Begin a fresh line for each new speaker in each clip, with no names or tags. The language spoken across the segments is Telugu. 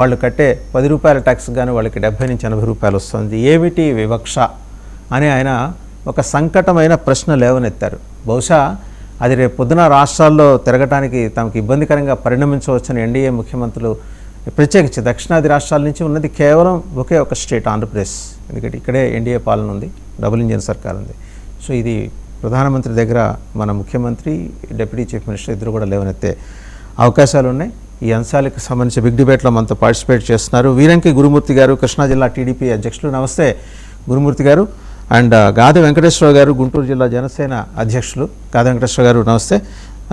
వాళ్ళు కట్టే 10 రూపాయల ట్యాక్స్ కానీ వాళ్ళకి 70 నుంచి 80 రూపాయలు వస్తుంది. ఏమిటి వివక్ష అని ఆయన ఒక సంకటమైన ప్రశ్న లేవనెత్తారు. బహుశా అది రేపు పొద్దున రాష్ట్రాల్లో తిరగటానికి తమకు ఇబ్బందికరంగా పరిణమించవచ్చని ఎన్డీఏ ముఖ్యమంత్రులు, ప్రత్యేకించి దక్షిణాది రాష్ట్రాల నుంచి ఉన్నది కేవలం ఒకే ఒక స్టేట్ ఆంధ్రప్రదేశ్. ఎందుకంటే ఇక్కడే ఎన్డీఏ పాలన ఉంది, డబుల్ ఇంజిన్ సర్కార్ ఉంది. సో ఇది ప్రధానమంత్రి దగ్గర మన ముఖ్యమంత్రి, డిప్యూటీ చీఫ్ మినిస్టర్ ఇద్దరు కూడా లేవనెత్తే అవకాశాలు ఉన్నాయి. ఈ అంశాలకు సంబంధించి బిగ్ డిబేట్లో మనతో పార్టిసిపేట్ చేస్తున్నారు వీరంకి గురుమూర్తి గారు, కృష్ణా జిల్లా టీడీపీ అధ్యక్షులు. నమస్తే గురుమూర్తి గారు. అండ్ గాది వెంకటేశ్వర గారు, గుంటూరు జిల్లా జనసేన అధ్యక్షులు. గాది వెంకటేశ్వర గారు నమస్తే.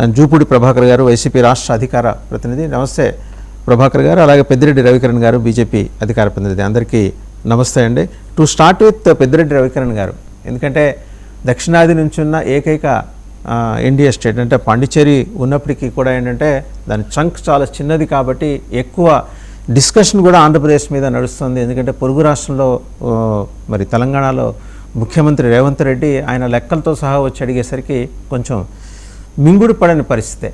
అండ్ జూపూడి ప్రభాకర్ గారు, వైసీపీ రాష్ట్ర అధికార ప్రతినిధి. నమస్తే ప్రభాకర్ గారు. అలాగే పెద్దిరెడ్డి రవికిరణ్ గారు, బీజేపీ అధికార ప్రతినిధి. అందరికీ నమస్తే అండి. To start with Peddireddy Ravikiran గారు, ఎందుకంటే దక్షిణాది నుంచి ఉన్న ఏకైక ఇండియా స్టేట్ అంటే పాండిచ్చేరి ఉన్నప్పటికీ కూడా ఏంటంటే దాని చంక్ చాలా చిన్నది కాబట్టి ఎక్కువ డిస్కషన్ కూడా ఆంధ్రప్రదేశ్ మీద నడుస్తుంది. ఎందుకంటే పొరుగు రాష్ట్రంలో మరి తెలంగాణలో ముఖ్యమంత్రి రేవంత్ రెడ్డి ఆయన లెక్కలతో సహా వచ్చి అడిగేసరికి కొంచెం మింగుడు పడని పరిస్థితే.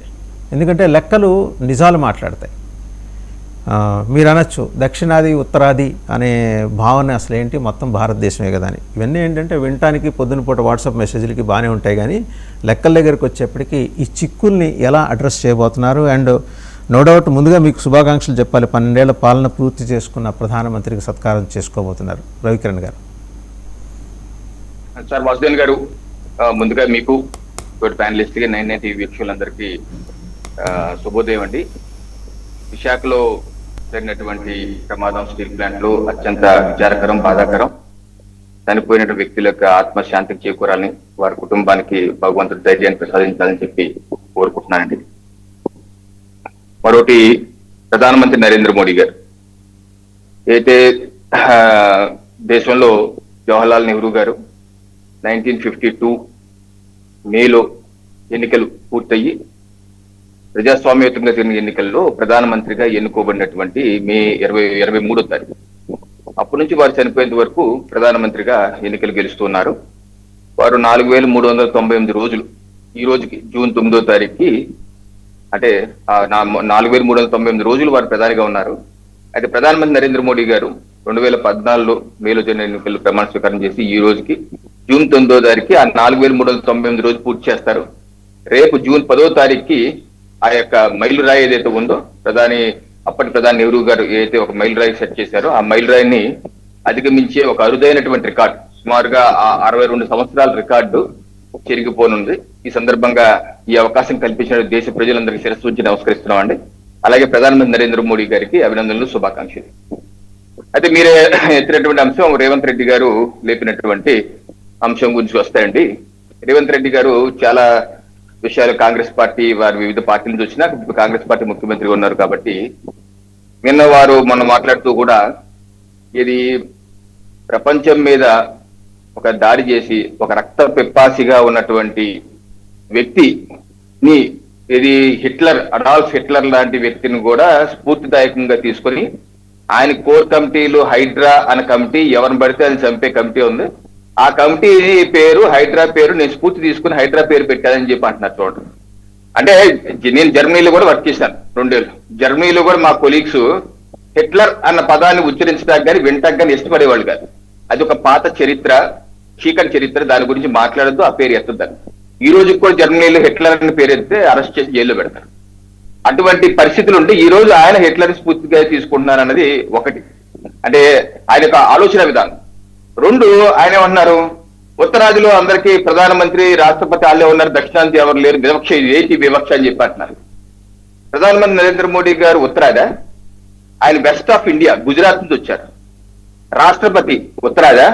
ఎందుకంటే లెక్కలు నిజాలు మాట్లాడతాయి. మీరు అనొచ్చు దక్షిణాది ఉత్తరాది అనే భావన అసలు ఏంటి, మొత్తం భారతదేశమే కదా అని. ఇవన్నీ ఏంటంటే వినటానికి పొద్దున పూట వాట్సాప్ మెసేజ్లకి బాగానే ఉంటాయి, కానీ లెక్కల దగ్గరికి వచ్చేప్పటికీ ఈ చిక్కుల్ని ఎలా అడ్రస్ చేయబోతున్నారు? అండ్ నో డౌట్ ముందుగా మీకు శుభాకాంక్షలు చెప్పాలి. 12 ఏళ్ల పాలన పూర్తి చేసుకున్న ప్రధానమంత్రికి సత్కారం చేసుకోబోతున్నారు. రవికిరణ్ గారు.
సార్ వాసుదేవన్ గారు, ముందుగా మీకు ప్యానలిస్ట్గా 990 టీవీ వీక్షకులందరికీ శుభోదయం అండి. విశాఖలో జరిగినటువంటి ప్రమాదం స్టీల్ ప్లాంట్ లో అత్యంత విచారకరం, బాధాకరం. చనిపోయిన వ్యక్తుల యొక్క ఆత్మశాంతికి చేకూరాలని, వారి కుటుంబానికి భగవంతుడి ధైర్యాన్ని ప్రసాదించాలని చెప్పి కోరుకుంటున్నానండి. మరొకటి, ప్రధానమంత్రి నరేంద్ర మోడీ గారు అయితే దేశంలో జవహర్లాల్ నెహ్రూ గారు 1952 మేలో ఎన్నికలు పూర్తయ్యి ప్రజాస్వామ్యయుతంగా జరిగిన ఎన్నికల్లో ప్రధానమంత్రిగా ఎన్నుకోబడినటువంటి మే 23వ తారీఖు. అప్పటి నుంచి వారు చనిపోయేంత వరకు ప్రధానమంత్రిగా ఎన్నికలు గెలుస్తున్నారు. వారు 4398 రోజులు ఈ రోజుకి జూన్ 9వ తారీఖుకి అంటే 4398 రోజులు వారు ప్రధానిగా ఉన్నారు. అయితే ప్రధానమంత్రి నరేంద్ర మోడీ గారు 2014లో మేలో జరిగిన ఎన్నికల్లో ప్రమాణ స్వీకారం చేసి ఈ రోజుకి జూన్ 9వ తారీఖుకి ఆ 4398 రోజులు పూర్తి చేస్తారు. రేపు జూన్ 10వ తారీఖుకి ఆ యొక్క మైలురాయి ఏదైతే ఉందో అప్పటి ప్రధాని నెహ్రూ గారు ఏదైతే ఒక మైలురాయి సెట్ చేశారో ఆ మైలురాయిని అధిగమించే ఒక అరుదైనటువంటి రికార్డు, సుమారుగా 62 సంవత్సరాల రికార్డు చెరిగిపోనుంది. ఈ సందర్భంగా ఈ అవకాశం కల్పించిన దేశ ప్రజలందరికీ శిరస్సు ఉంచి నమస్కరిస్తున్నామండి. అలాగే ప్రధానమంత్రి నరేంద్ర మోడీ గారికి అభినందనలు, శుభాకాంక్షలు. అయితే మీరే ఎత్తినటువంటి అంశం రేవంత్ రెడ్డి గారు లేపినటువంటి అంశం గురించి వస్తాయండి. రేవంత్ రెడ్డి గారు చాలా విషయాలు కాంగ్రెస్ పార్టీ వారు వివిధ పార్టీల నుంచి వచ్చినా కాంగ్రెస్ పార్టీ ముఖ్యమంత్రిగా ఉన్నారు కాబట్టి నిన్న వారు మనం మాట్లాడుతూ కూడా ఇది ప్రపంచం మీద ఒక దాడి చేసి ఒక రక్త పిపాసిగా ఉన్నటువంటి వ్యక్తిని, ఇది అడాల్ఫ్ హిట్లర్ లాంటి వ్యక్తిని కూడా స్ఫూర్తిదాయకంగా తీసుకొని ఆయన కోర్ కమిటీలు హైడ్రా అనే కమిటీ, ఎవరిని పడితే అది చంపే కమిటీ ఉంది, ఆ కమిటీ పేరు హైడ్రా పేరు నేను స్ఫూర్తి తీసుకుని హైడ్రా పేరు పెట్టానని చెప్పి అంటున్నారు. చూడండి, అంటే నేను జర్మనీలో కూడా వర్క్ చేశాను 2 ఏళ్ళు. జర్మనీలో కూడా మా కొలీగ్స్ హిట్లర్ అన్న పదాన్ని ఉచ్చరించడానికి కానీ వింటానికి కానీ ఇష్టపడేవాళ్ళు కాదు. అది ఒక పాత చరిత్ర, చీకటి చరిత్ర, దాని గురించి మాట్లాడద్దు, ఆ పేరు ఎత్తద్దని. ఈ రోజు కూడా జర్మనీలో హిట్లర్ అనే పేరు ఎత్తే అరెస్ట్ చేసి జైల్లో పెడతారు. అటువంటి పరిస్థితులు ఉంటే ఈ రోజు ఆయన హిట్లర్ స్ఫూర్తిగా తీసుకుంటున్నారు అన్నది ఒకటి, అంటే ఆయన యొక్క ఆలోచన విధానం. 2, ఆయన ఏమంటున్నారు, ఉత్తరాదిలో అందరికీ ప్రధానమంత్రి రాష్ట్రపతి వాళ్ళే ఉన్నారు, దక్షిణాది ఎవరు లేరు, వివక్ష, ఏంటి వివక్ష అని చెప్పి అంటున్నారు. ప్రధానమంత్రి నరేంద్ర మోడీ గారు ఉత్తరాదా? ఆయన వెస్ట్ ఆఫ్ ఇండియా గుజరాత్ నుంచి వచ్చారు. రాష్ట్రపతి ఉత్తరాదా?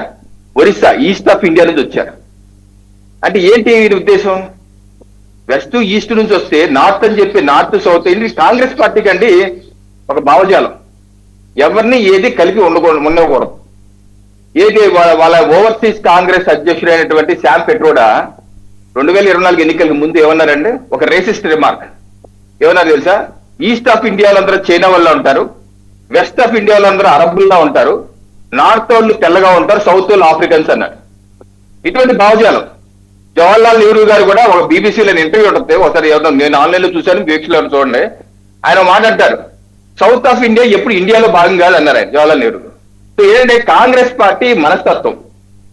ఒరిస్సా ఈస్ట్ ఆఫ్ ఇండియా నుంచి వచ్చారు. అంటే ఏంటి వీరి ఉద్దేశం? వెస్ట్ ఈస్ట్ నుంచి వస్తే నార్త్ అని చెప్పి నార్త్ సౌత్ ఇది కాంగ్రెస్ పార్టీకి అండి ఒక భావజాలం. ఎవరిని ఏది కలిపి ఉండకూడదు. ఏది వాళ్ళ ఓవర్సీస్ కాంగ్రెస్ అధ్యక్షుడైనటువంటి శామ్ పెట్రోడా 2024 ఎన్నికలకు ముందు ఏమన్నారండి? ఒక రేసిస్ట్ రిమార్క్ ఏమన్నారు తెలుసా? ఈస్ట్ ఆఫ్ ఇండియాలో అందరూ చైనా వల్ల ఉంటారు, వెస్ట్ ఆఫ్ ఇండియాలో అందరూ అరబ్బుల్లా ఉంటారు, నార్త్ వాళ్ళు తెల్లగా ఉంటారు, సౌత్ వాళ్ళు ఆఫ్రికన్స్ అన్నారు. ఇటువంటి భావజాలం. జవహర్లాల్ నెహ్రూ గారు కూడా ఒక బీబీసీలో ఇంటర్వ్యూ ఉంటుంది, ఒకసారి నేను ఆన్లైన్ లో చూశాను, వీక్షలో చూడండి. ఆయన మాట్లాడతారు, సౌత్ ఆఫ్ ఇండియా ఎప్పుడు ఇండియాలో భాగం కాదు అన్నారు ఆయన జవహర్లాల్ నెహ్రూ. సో ఏంటంటే కాంగ్రెస్ పార్టీ మనస్తత్వం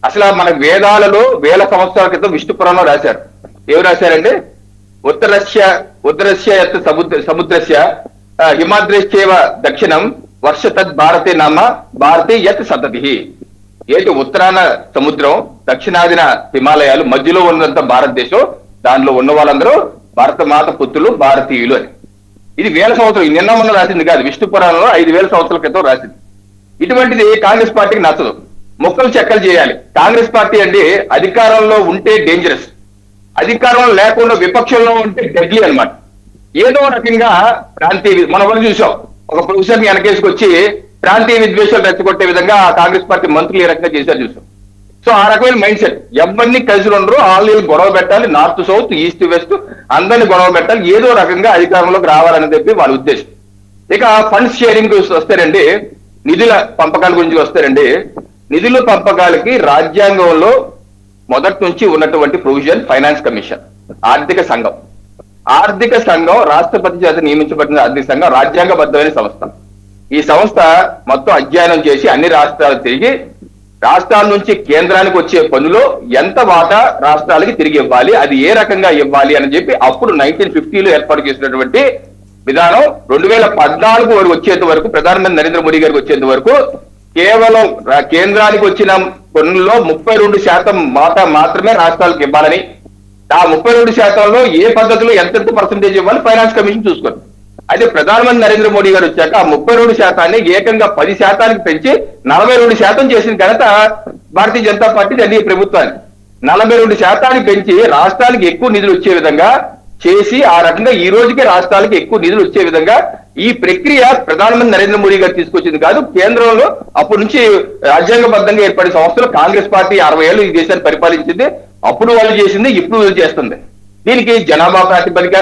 అసలు మన వేదాలలో వేల సంవత్సరాల క్రితం విష్ణు పురాణంలో రాశారు. ఏమి రాశారంటే ఉత్తరస్య యత్ సముద్రస్య హిమాద్రేశ్చేవ దక్షిణం వర్ష తద్ భారతే నామ భారతే యత్ సతతి. ఏంటి ఉత్తరాన సముద్రం, దక్షిణాదిన హిమాలయాలు, మధ్యలో ఉన్నంత భారతదేశం, దానిలో ఉన్న వాళ్ళందరూ భారత మాత పుత్రులు భారతీయులు అని. ఇది వేల సంవత్సరం నిన్న మొన్న రాసింది కాదు, విష్ణు పురాణంలో 5,000 సంవత్సరాల క్రితం రాసింది. ఇటువంటిది కాంగ్రెస్ పార్టీకి నచ్చదు, ముక్కలు చెక్కలు చేయాలి. కాంగ్రెస్ పార్టీ అంటే అధికారంలో ఉంటే డేంజరస్, అధికారంలో లేకుండా విపక్షంలో ఉంటే డెడ్లీ అన్నమాట. ఏదో రకంగా ప్రాంతీయ మనం కూడా చూసాం, ఒక ప్రొఫెసర్ ని వెనకేసుకొచ్చి ప్రాంతీయ విద్వేషాలు రెచ్చగొట్టే విధంగా కాంగ్రెస్ పార్టీ మంత్రులు ఏ రకంగా చేశారు చూసాం. సో ఆ రకమైన మైండ్ సెట్, ఎవరిని కలిసి ఉండరు, ఆళ్ళు గొడవ పెట్టాలి, నార్త్ సౌత్ ఈస్ట్ వెస్ట్ అందరినీ గొడవ పెట్టాలి, ఏదో రకంగా అధికారంలోకి రావాలని చెప్పి వాళ్ళ ఉద్దేశం. ఇక ఫండ్స్ షేరింగ్ వస్తారండి, నిధుల పంపకాల గురించి వస్తారండి. నిధుల పంపకాలకి రాజ్యాంగంలో మొదటి నుంచి ఉన్నటువంటి ప్రొవిజన్ ఫైనాన్స్ కమిషన్, ఆర్థిక సంఘం. ఆర్థిక సంఘం రాష్ట్రపతి చేత నియమించబడిన ఆర్థిక సంఘం రాజ్యాంగబద్ధమైన సంస్థ. ఈ సంస్థ మొత్తం అధ్యయనం చేసి అన్ని రాష్ట్రాలు తిరిగి రాష్ట్రాల నుంచి కేంద్రానికి వచ్చే పనులో ఎంత వాటా రాష్ట్రాలకి తిరిగి ఇవ్వాలి, అది ఏ రకంగా ఇవ్వాలి అని చెప్పి అప్పుడు 1950లో ఏర్పాటు చేసినటువంటి విధానం 2014 వరకు వచ్చేంత వరకు, ప్రధానమంత్రి నరేంద్ర మోడీ గారికి వచ్చేంత వరకు కేవలం కేంద్రానికి వచ్చిన పన్నుల్లో 32% వాటా మాత్రమే రాష్ట్రాలకు ఇవ్వాలని, ఆ 32%లో ఏ పద్ధతిలో ఎంతెంత పర్సెంటేజ్ ఇవ్వాలి ఫైనాన్స్ కమిషన్ చూసుకోండి. అయితే ప్రధానమంత్రి నరేంద్ర మోడీ గారు వచ్చాక ఆ 32% ఏకంగా 10% పెంచి 42% చేసిన ఘనత భారతీయ జనతా పార్టీ ఎన్డీఏ ప్రభుత్వానికి. 42% పెంచి రాష్ట్రానికి ఎక్కువ నిధులు వచ్చే విధంగా చేసి, ఆ రకంగా ఈ రోజుకే రాష్ట్రాలకు ఎక్కువ నిధులు వచ్చే విధంగా ఈ ప్రక్రియ ప్రధానమంత్రి నరేంద్ర మోడీ గారు తీసుకొచ్చింది కాదు. కేంద్రంలో అప్పటి నుంచి రాజ్యాంగబద్ధంగా ఏర్పడిన సంస్థలు కాంగ్రెస్ పార్టీ 60 ఏళ్ళు ఈ దేశాన్ని పరిపాలించింది. అప్పుడు వాళ్ళు చేసింది, ఇప్పుడు వాళ్ళు చేస్తుంది. దీనికి జనాభా ప్రాతిపదిక,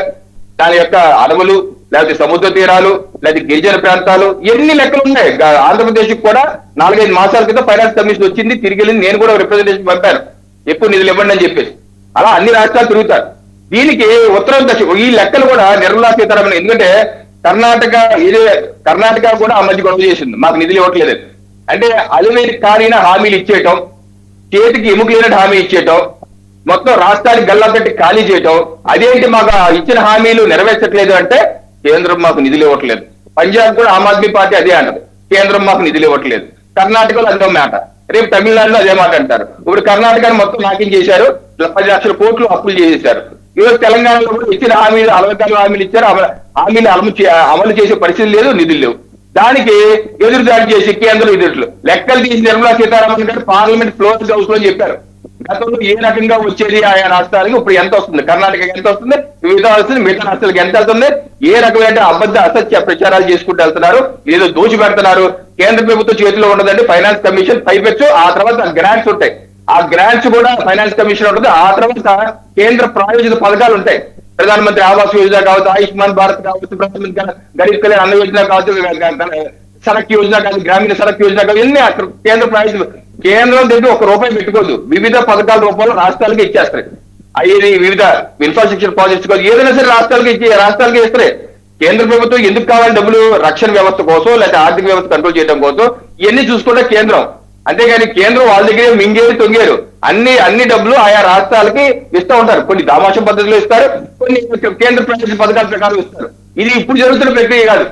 దాని యొక్క అడవులు, లేకపోతే సముద్ర తీరాలు, లేదా గిరిజన ప్రాంతాలు, ఎన్ని లెక్కలు ఉన్నాయి. ఆంధ్రప్రదేశ్ కూడా 4-5 మాసాల క్రితం ఫైనాన్స్ కమిషన్ వచ్చింది, తిరిగి వెళ్ళింది. నేను కూడా రిప్రజెంటేషన్ పంపాను, ఎక్కువ నిధులు ఇవ్వండి అని చెప్పేసి. అలా అన్ని రాష్ట్రాలు తిరుగుతారు. దీనికి ఉత్తరం దశ ఈ లెక్కలు కూడా నిర్మలా సీతారామన్, ఎందుకంటే కర్ణాటక కూడా ఆ మధ్య గొడవ చేసింది, మాకు నిధులు ఇవ్వట్లేదు అంటే. అలివేలి కాలిన హామీలు ఇచ్చేయటం, చేతికి ఎముకలేనట్టు హామీ ఇచ్చేయటం, మొత్తం రాష్ట్రానికి గల్లా పెట్టి ఖాళీ చేయటం. అదేంటి మాకు ఇచ్చిన హామీలు నెరవేర్చట్లేదు అంటే కేంద్రం మాకు నిధులు ఇవ్వట్లేదు. పంజాబ్ కూడా ఆమ్ ఆద్మీ పార్టీ అదే అంటది, కేంద్రం మాకు నిధులు ఇవ్వట్లేదు. కర్ణాటకలో అదే మాట, రేపు తమిళనాడులో అదే మాట అంటారు. ఇప్పుడు కర్ణాటకను మొత్తం నాకేం చేశారు, 10 లక్షల కోట్లు అప్పులు చేసేశారు. ఈరోజు తెలంగాణలో కూడా ఇచ్చిన హామీలు 60 హామీలు ఇచ్చారు, హామీలు అమలు చేసే పరిస్థితి లేదు, నిధులు లేవు. దానికి ఎదురుదాడి చేసి కేంద్రం ఎదురుట్లు లెక్కలు తీసి నిర్మలా సీతారామన్ గారు పార్లమెంట్ క్లోజ్ హౌస్ లో చెప్పారు, గతంలో ఏ రకంగా వచ్చేది ఆయా రాష్ట్రాలకు ఇప్పుడు ఎంత వస్తుంది, కర్ణాటకకి ఎంత వస్తుంది, వివిధ వస్తుంది, మిగతా రాష్ట్రాలకు ఎంత వెళ్తుంది, ఏ రకమైన అబద్ధ అసత్య ప్రచారాలు చేసుకుంటూ వెళ్తున్నారు, ఏదో దోషి పెడుతున్నారు. కేంద్ర ప్రభుత్వం చేతిలో ఉండదండి ఫైనాన్స్ కమిషన్, పైపెచ్చు ఆ తర్వాత గ్రాంట్స్ ఉంటాయి, ఆ గ్రాంట్స్ కూడా ఫైనాన్స్ కమిషన్ ఉంటుంది. ఆ తర్వాత కేంద్ర ప్రాయోజిత పథకాలు ఉంటాయి, ప్రధానమంత్రి ఆవాస్ యోజన కావచ్చు, ఆయుష్మాన్ భారత్ కావచ్చు, ప్రధానమంత్రి గరీబ్ కళ్యాణ్ అన్న యోజన కావచ్చు, సడక్ యోజన కాదు, గ్రామీణ సడక్ యోజన కాదు, ఇవన్నీ కేంద్ర ప్రాయోజిత. కేంద్రం దగ్గర ₹1 పెట్టుకోదు, వివిధ పథకాల రూపంలో రాష్ట్రాలకి ఇచ్చేస్తారు. అవి వివిధ ఇన్ఫ్రాస్ట్రక్చర్ ప్రాజెక్ట్స్ కాదు, ఏదైనా సరే రాష్ట్రాలకి ఇస్తారు. కేంద్ర ప్రభుత్వం ఎందుకు కావాలి డబ్బులు, రక్షణ వ్యవస్థ కోసం, లేదా ఆర్థిక వ్యవస్థ కంట్రోల్ చేయడం కోసం, ఇవన్నీ చూసుకుంటే కేంద్రం. అంతేగాని కేంద్రం వాళ్ళ దగ్గరే మింగేరు తొంగేరు, అన్ని డబ్బులు ఆయా రాష్ట్రాలకి ఇస్తూ ఉంటారు. కొన్ని దామాష పద్ధతిలో ఇస్తారు, కొన్ని కేంద్ర ప్రాయోజిత పథకాల ప్రకారం ఇస్తారు. ఇది ఇప్పుడు జరుగుతున్న ప్రక్రియ కాదు,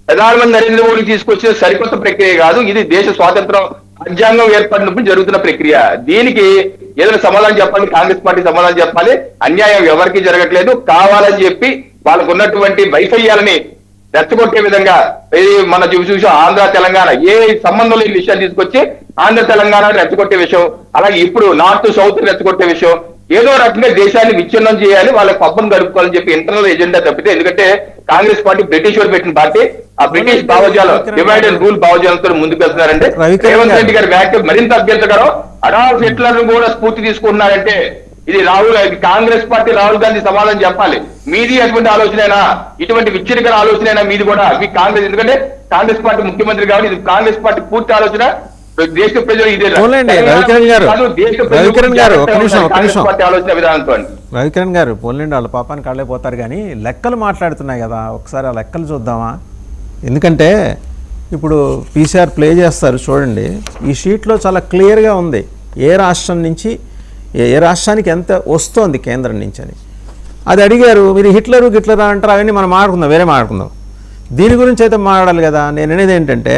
ప్రధానమంత్రి నరేంద్ర మోడీ తీసుకొచ్చిన సరికొత్త ప్రక్రియ కాదు. ఇది దేశ స్వాతంత్రం రాజ్యాంగం ఏర్పడినప్పుడు జరుగుతున్న ప్రక్రియ. దీనికి ఏదైనా సమాధానం చెప్పాలి, కాంగ్రెస్ పార్టీ సమాధానం చెప్పాలి. అన్యాయం ఎవరికి జరగట్లేదు, కావాలని చెప్పి వాళ్ళకు ఉన్నటువంటి వైఫల్యాలని రెచ్చగొట్టే విధంగా మన చూసి ఆంధ్ర తెలంగాణ ఏ సంబంధం లేని విషయాన్ని తీసుకొచ్చి ఆంధ్ర తెలంగాణ రెచ్చగొట్టే విషయం, అలాగే ఇప్పుడు నార్త్ సౌత్ రెచ్చగొట్టే విషయం, ఏదో రకంగా దేశాన్ని విచ్ఛిన్నం చేయాలి, వాళ్ళకి పబ్బం గడుపుకోవాలని చెప్పి ఇంటర్నల్ ఎజెండా తప్పితే. ఎందుకంటే కాంగ్రెస్ పార్టీ బ్రిటిష్ వారు పెట్టిన పార్టీ, ఆ బ్రిటిష్ భావజాలం, డివైడ్ అండ్ రూల్ భావజాలంతో ముందుకు వెళ్తున్నారంటే రేవంత్ రెడ్డి గారి వ్యాఖ్య మరింత అభ్యంతరకరం. అడాల్ఫ్ హిట్లర్ కూడా స్ఫూర్తి తీసుకుంటున్నారంటే ఇది కాంగ్రెస్ పార్టీ రాహుల్ గాంధీ సమాధానం చెప్పాలి. మీది అటువంటి ఆలోచనైనా, ఇటువంటి విచ్చరికర ఆలోచనైనా మీది కూడా మీ కాంగ్రెస్, ఎందుకంటే కాంగ్రెస్ పార్టీ ముఖ్యమంత్రి కాబట్టి ఇది కాంగ్రెస్ పార్టీ పూర్తి ఆలోచన. దేశ ప్రజలు ఇదే ఆలోచన విధానంతో.
రవికిరణ్ గారు పోలేండి, వాళ్ళ పాపానికి కాళ్ళే పోతారు కానీ లెక్కలు మాట్లాడుతున్నాయి కదా, ఒకసారి ఆ లెక్కలు చూద్దామా. ఎందుకంటే ఇప్పుడు పీసీఆర్ ప్లే చేస్తారు చూడండి, ఈ షీట్లో చాలా క్లియర్గా ఉంది ఏ రాష్ట్రం నుంచి ఏ రాష్ట్రానికి ఎంత వస్తోంది కేంద్రం నుంచి అని. అది అడిగారు, మీరు హిట్లర్ అంటారు, అవన్నీ మనం మాట్లాడుకుందాం, వేరే మాట్లాడుకుందాం. దీని గురించి అయితే మాట్లాడాలి కదా. నేను అనేది ఏంటంటే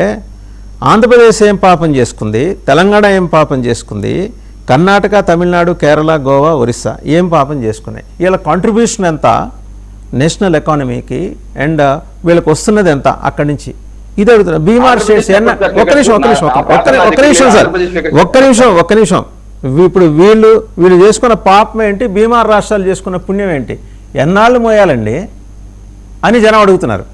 ఆంధ్రప్రదేశ్ ఏం పాపం చేసుకుంది, తెలంగాణ ఏం పాపం చేసుకుంది, కర్ణాటక, తమిళనాడు, కేరళ, గోవా, ఒరిస్సా ఏం పాపం చేసుకున్నాయి, వీళ్ళ కాంట్రిబ్యూషన్ ఎంత నేషనల్ ఎకానమీకి అండ్ వీళ్ళకి వస్తున్నది ఎంత అక్కడి నుంచి, ఇది అడుగుతున్నా. బీమార్ స్టేట్స్ ఒక్క నిమిషం ఇప్పుడు వీళ్ళు చేసుకున్న పాపం ఏంటి, బీమార్ రాష్ట్రాలు చేసుకున్న పుణ్యం ఏంటి, ఎన్నాళ్ళు మోయాలండి అని జనం అడుగుతున్నారు.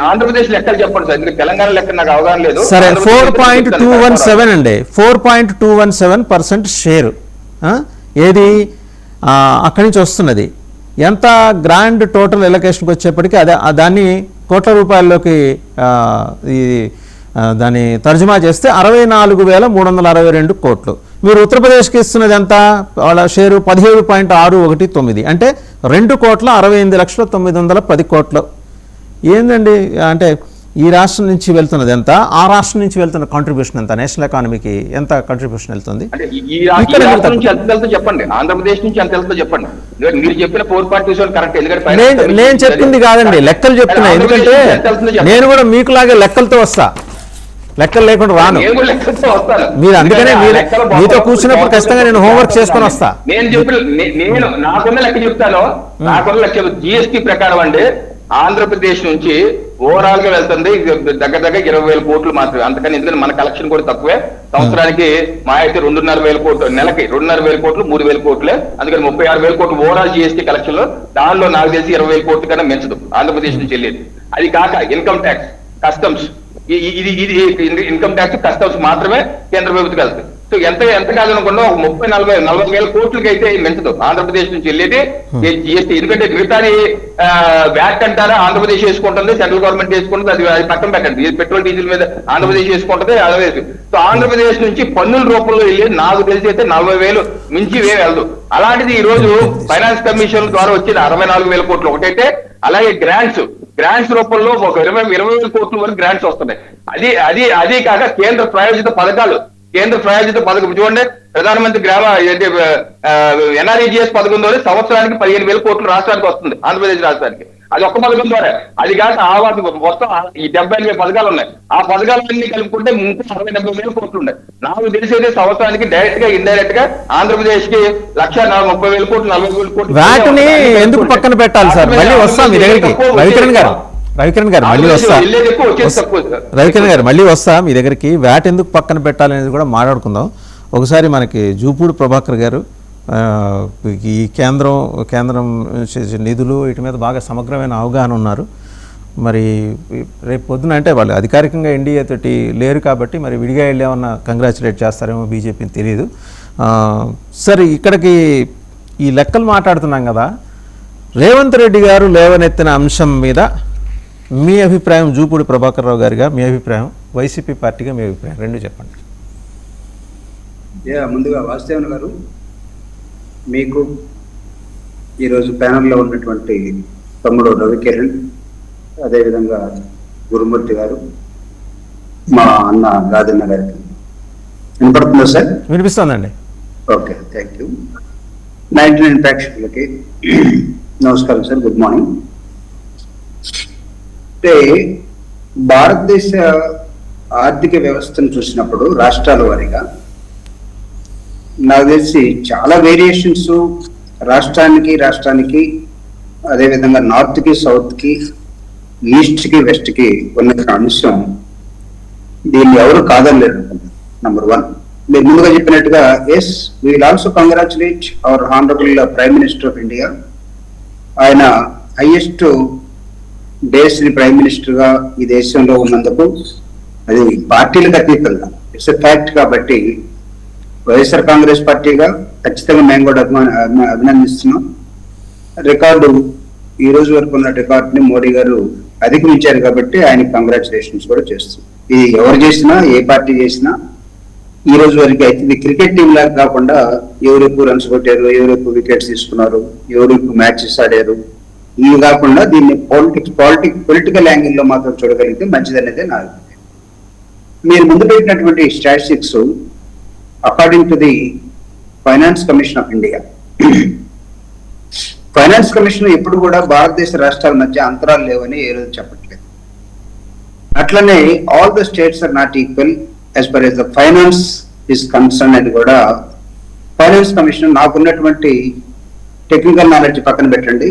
ఆంధ్రప్రదేశ్ లెక్కలు చెప్పండి సార్, తెలంగాణ లెక్క నాకు అవగాహన లేదు.
సరే 4.217 అండి, 4.217% షేరు ఏది అక్కడి నుంచి వస్తున్నది. ఎంత గ్రాండ్ టోటల్ ఎలకేషన్కి వచ్చేప్పటికీ అదే దాన్ని కోట్ల రూపాయల్లోకి దాన్ని తర్జుమా చేస్తే 64,362 కోట్లు. మీరు ఉత్తరప్రదేశ్కి ఇస్తున్నది ఎంత, వాళ్ళ షేరు 17.619, అంటే 2,68,910 కోట్లు. ఏందండి అంటే ఈ రాష్ట్రం నుంచి వెళ్తున్నది ఎంత, ఆ రాష్ట్రం నుంచి వెళ్తున్న కాంట్రిబ్యూషన్ ఎంత, నేషనల్ ఎకానమీకి ఎంత కాంట్రిబ్యూషన్ వెళ్తుంది
చెప్పండి. ఆంధ్రప్రదేశ్ నుంచి ఎంత వెళ్తుందో చెప్పండి. మీరు చెప్పిన 4.27 కరెక్ట్. ఎందుకంటే
నేను చెప్పింది కాదండి, లెక్కలు చెప్తున్నా. ఎందుకంటే నేను కూడా మీకులాగే లెక్కలతో వస్తా, లెక్కలు లేకుండా రాను. మీరు అందుకనే మీతో కూర్చున్నప్పుడు ఖచ్చితంగా నేను హోంవర్క్ చేసుకొని వస్తా.
నేను నాకున్న లెక్క చెప్తాను. నాకున్న లెక్క జిఎస్టీ ప్రకారం అండి ఆంధ్రప్రదేశ్ నుంచి ఓవరాల్ గా వెళ్తుంది దగ్గర 20,000 కోట్లు మాత్రమే, అంతకని. ఎందుకంటే మన కలెక్షన్ కూడా తక్కువే. సంవత్సరానికి మా అయితే 2,500 కోట్లు, నెలకి 2,500 కోట్లు, 3,000 కోట్లే. అందుకని 36,000 కోట్లు ఓవరాల్ జిఎస్టీ కలెక్షన్ లో. దానిలో నాకు తెలిసి 20,000 కోట్ల కన్నా మెచ్చదు ఆంధ్రప్రదేశ్ నుంచి వెళ్ళేది. అది కాక ఇన్కమ్ ట్యాక్స్, కస్టమ్స్, ఇది ఇన్కమ్ ట్యాక్స్, కస్టమ్స్ మాత్రమే కేంద్ర ప్రభుత్వం వెళ్తుంది. సో ఎంత కాదనుకున్నా ఒక 30,000-40,000 కోట్లకి అయితే మెచ్చదు ఆంధ్రప్రదేశ్ నుంచి వెళ్ళేది జిఎస్టీ. ఎందుకంటే మిగతాది వ్యాట్ అంటారా ఆంధ్రప్రదేశ్ వేసుకుంటుంది, సెంట్రల్ గవర్నమెంట్ వేసుకుంటుంది, అది పక్కన పెట్టండి. పెట్రోల్ డీజిల్ మీద ఆంధ్రప్రదేశ్ వేసుకుంటుంది, అదే. సో ఆంధ్రప్రదేశ్ నుంచి పన్నుల రూపంలో వెళ్ళేది నాకు తెలిసి అయితే 40,000 మించి వెళ్ళదు. అలాంటిది ఈ రోజు ఫైనాన్స్ కమిషన్ ద్వారా వచ్చేది 64,000 కోట్లు ఒకటైతే, అలాగే గ్రాంట్స్ రూపంలో ఒక 20,000 కోట్ల వరకు గ్రాంట్స్ వస్తున్నాయి. అది కాక కేంద్ర ప్రాయోజిత పథకం చూడండి. ప్రధానమంత్రి గ్రామ ఎన్ఆర్ఈజిఎస్ పథకం ద్వారా సంవత్సరానికి 15,000 కోట్లు రాష్ట్రానికి వస్తుంది, ఆంధ్రప్రదేశ్ రాష్ట్రానికి. అది ఒక్క పథకం ద్వారా. అది కాక మొత్తం ఈ 78 పథకాలు ఉన్నాయి. ఆ పథకాలన్నీ కలుపుకుంటే ఇంకా 60-70,000 కోట్లు ఉన్నాయి. నాకు తెలిసేది సంవత్సరానికి డైరెక్ట్ గా ఇండైరెక్ట్ గా ఆంధ్రప్రదేశ్ కి 1,30,000 కోట్లు, 40,000 కోట్లు.
వాటిని ఎందుకు పక్కన పెట్టాలి సార్? మళ్ళీ వస్తాం మీ దగ్గరికి. రవికిరణ్ గారు మళ్ళీ వస్తా. రవికిరణ్ గారు మళ్ళీ వస్తా మీ దగ్గరికి. వ్యాట్ ఎందుకు పక్కన పెట్టాలనేది కూడా మాట్లాడుకుందాం. ఒకసారి మనకి జూపూడి ప్రభాకర్ గారు ఈ కేంద్రం నిధులు వీటి మీద బాగా సమగ్రమైన అవగాహన ఉన్నారు. మరి రేపు పొద్దున అంటే వాళ్ళు అధికారికంగా ఎన్డీఏ తోటి లేరు కాబట్టి మరి విడిగా వెళ్ళి ఏమన్నా కంగ్రాచులేట్ చేస్తారేమో బీజేపీని తెలియదు. సరే, ఇక్కడికి ఈ లెక్కలు మాట్లాడుతున్నాం కదా, రేవంత్ రెడ్డి గారు లేవనెత్తిన అంశం మీద మీ అభిప్రాయం, జూపూడి ప్రభాకర్ రావు గారిగా మీ అభిప్రాయం, వైసీపీ పార్టీగా మీ అభిప్రాయం, రెండు చెప్పండి.
ముందుగా వాసుదేవన్ గారు, మీకు ఈరోజు ప్యానల్లో ఉన్నటువంటి తమ్ముడు రవికిరణ్, అదేవిధంగా గురుమూర్తి గారు, మా అన్న గాదన్న గారికి వినపడుతుందా సార్?
వినిపిస్తుందండి.
Okay, thank you. 99 ప్రేక్షకులకి నమస్కారం సార్, గుడ్ మార్నింగ్. అంటే భారతదేశ ఆర్థిక వ్యవస్థను చూసినప్పుడు రాష్ట్రాల వారీగా నాకు తెలిసి చాలా వేరియేషన్స్ రాష్ట్రానికి అదేవిధంగా నార్త్కి, సౌత్కి, ఈస్ట్కి, వెస్ట్కి ఉన్న అంశం దీన్ని ఎవరు కాదనలేరు. నంబర్ 1, మీరు ముందుగా చెప్పినట్టుగా yes, we will also congratulate our honourable prime minister of India. ఆయన హైయెస్ట్ డేస్ ప్రైమ్ మినిస్టర్ గా ఈ దేశంలో ఉన్నందుకు అది పార్టీలకు అతీతంగా ఇట్స్ ఎ ఫ్యాక్ట్. కాబట్టి వైఎస్ఆర్ కాంగ్రెస్ పార్టీగా ఖచ్చితంగా మేము కూడా అభినందిస్తున్నాం. రికార్డు ఈ రోజు వరకు ఉన్న రికార్డుని మోడీ గారు అధిగమించారు కాబట్టి ఆయనకి కంగ్రాచులేషన్స్ కూడా చేస్తున్నాం. ఇది ఎవరు చేసినా, ఏ పార్టీ చేసినా ఈ రోజు వరకు అయితే ఇది క్రికెట్ టీం లాగా కాకుండా ఎవరు ఎక్కువ రన్స్ కొట్టారు, ఎవరు ఎక్కువ వికెట్స్ తీసుకున్నారు, ఎవరు ఎక్కువ మ్యాచెస్ ఆడారు, ఇవి కాకుండా దీన్ని పొలిటికల్ యాంగిల్లో మాత్రం చూడగలిగితే మంచిదనేదే నా అభిప్రాయం. మీరు ముందు పెట్టినటువంటి statistics according to the finance commission of India, finance commission ఎప్పుడు కూడా భారతదేశ రాష్ట్రాల మధ్య అంతరాలు లేవని ఏ రోజు చెప్పట్లేదు. అట్లనే all the states are not equal as per as the finance is concern అని కూడా ఫైనాన్స్ కమిషన్ నాకున్నటువంటి టెక్నికల్ నాలెడ్జ్ పక్కన పెట్టండి,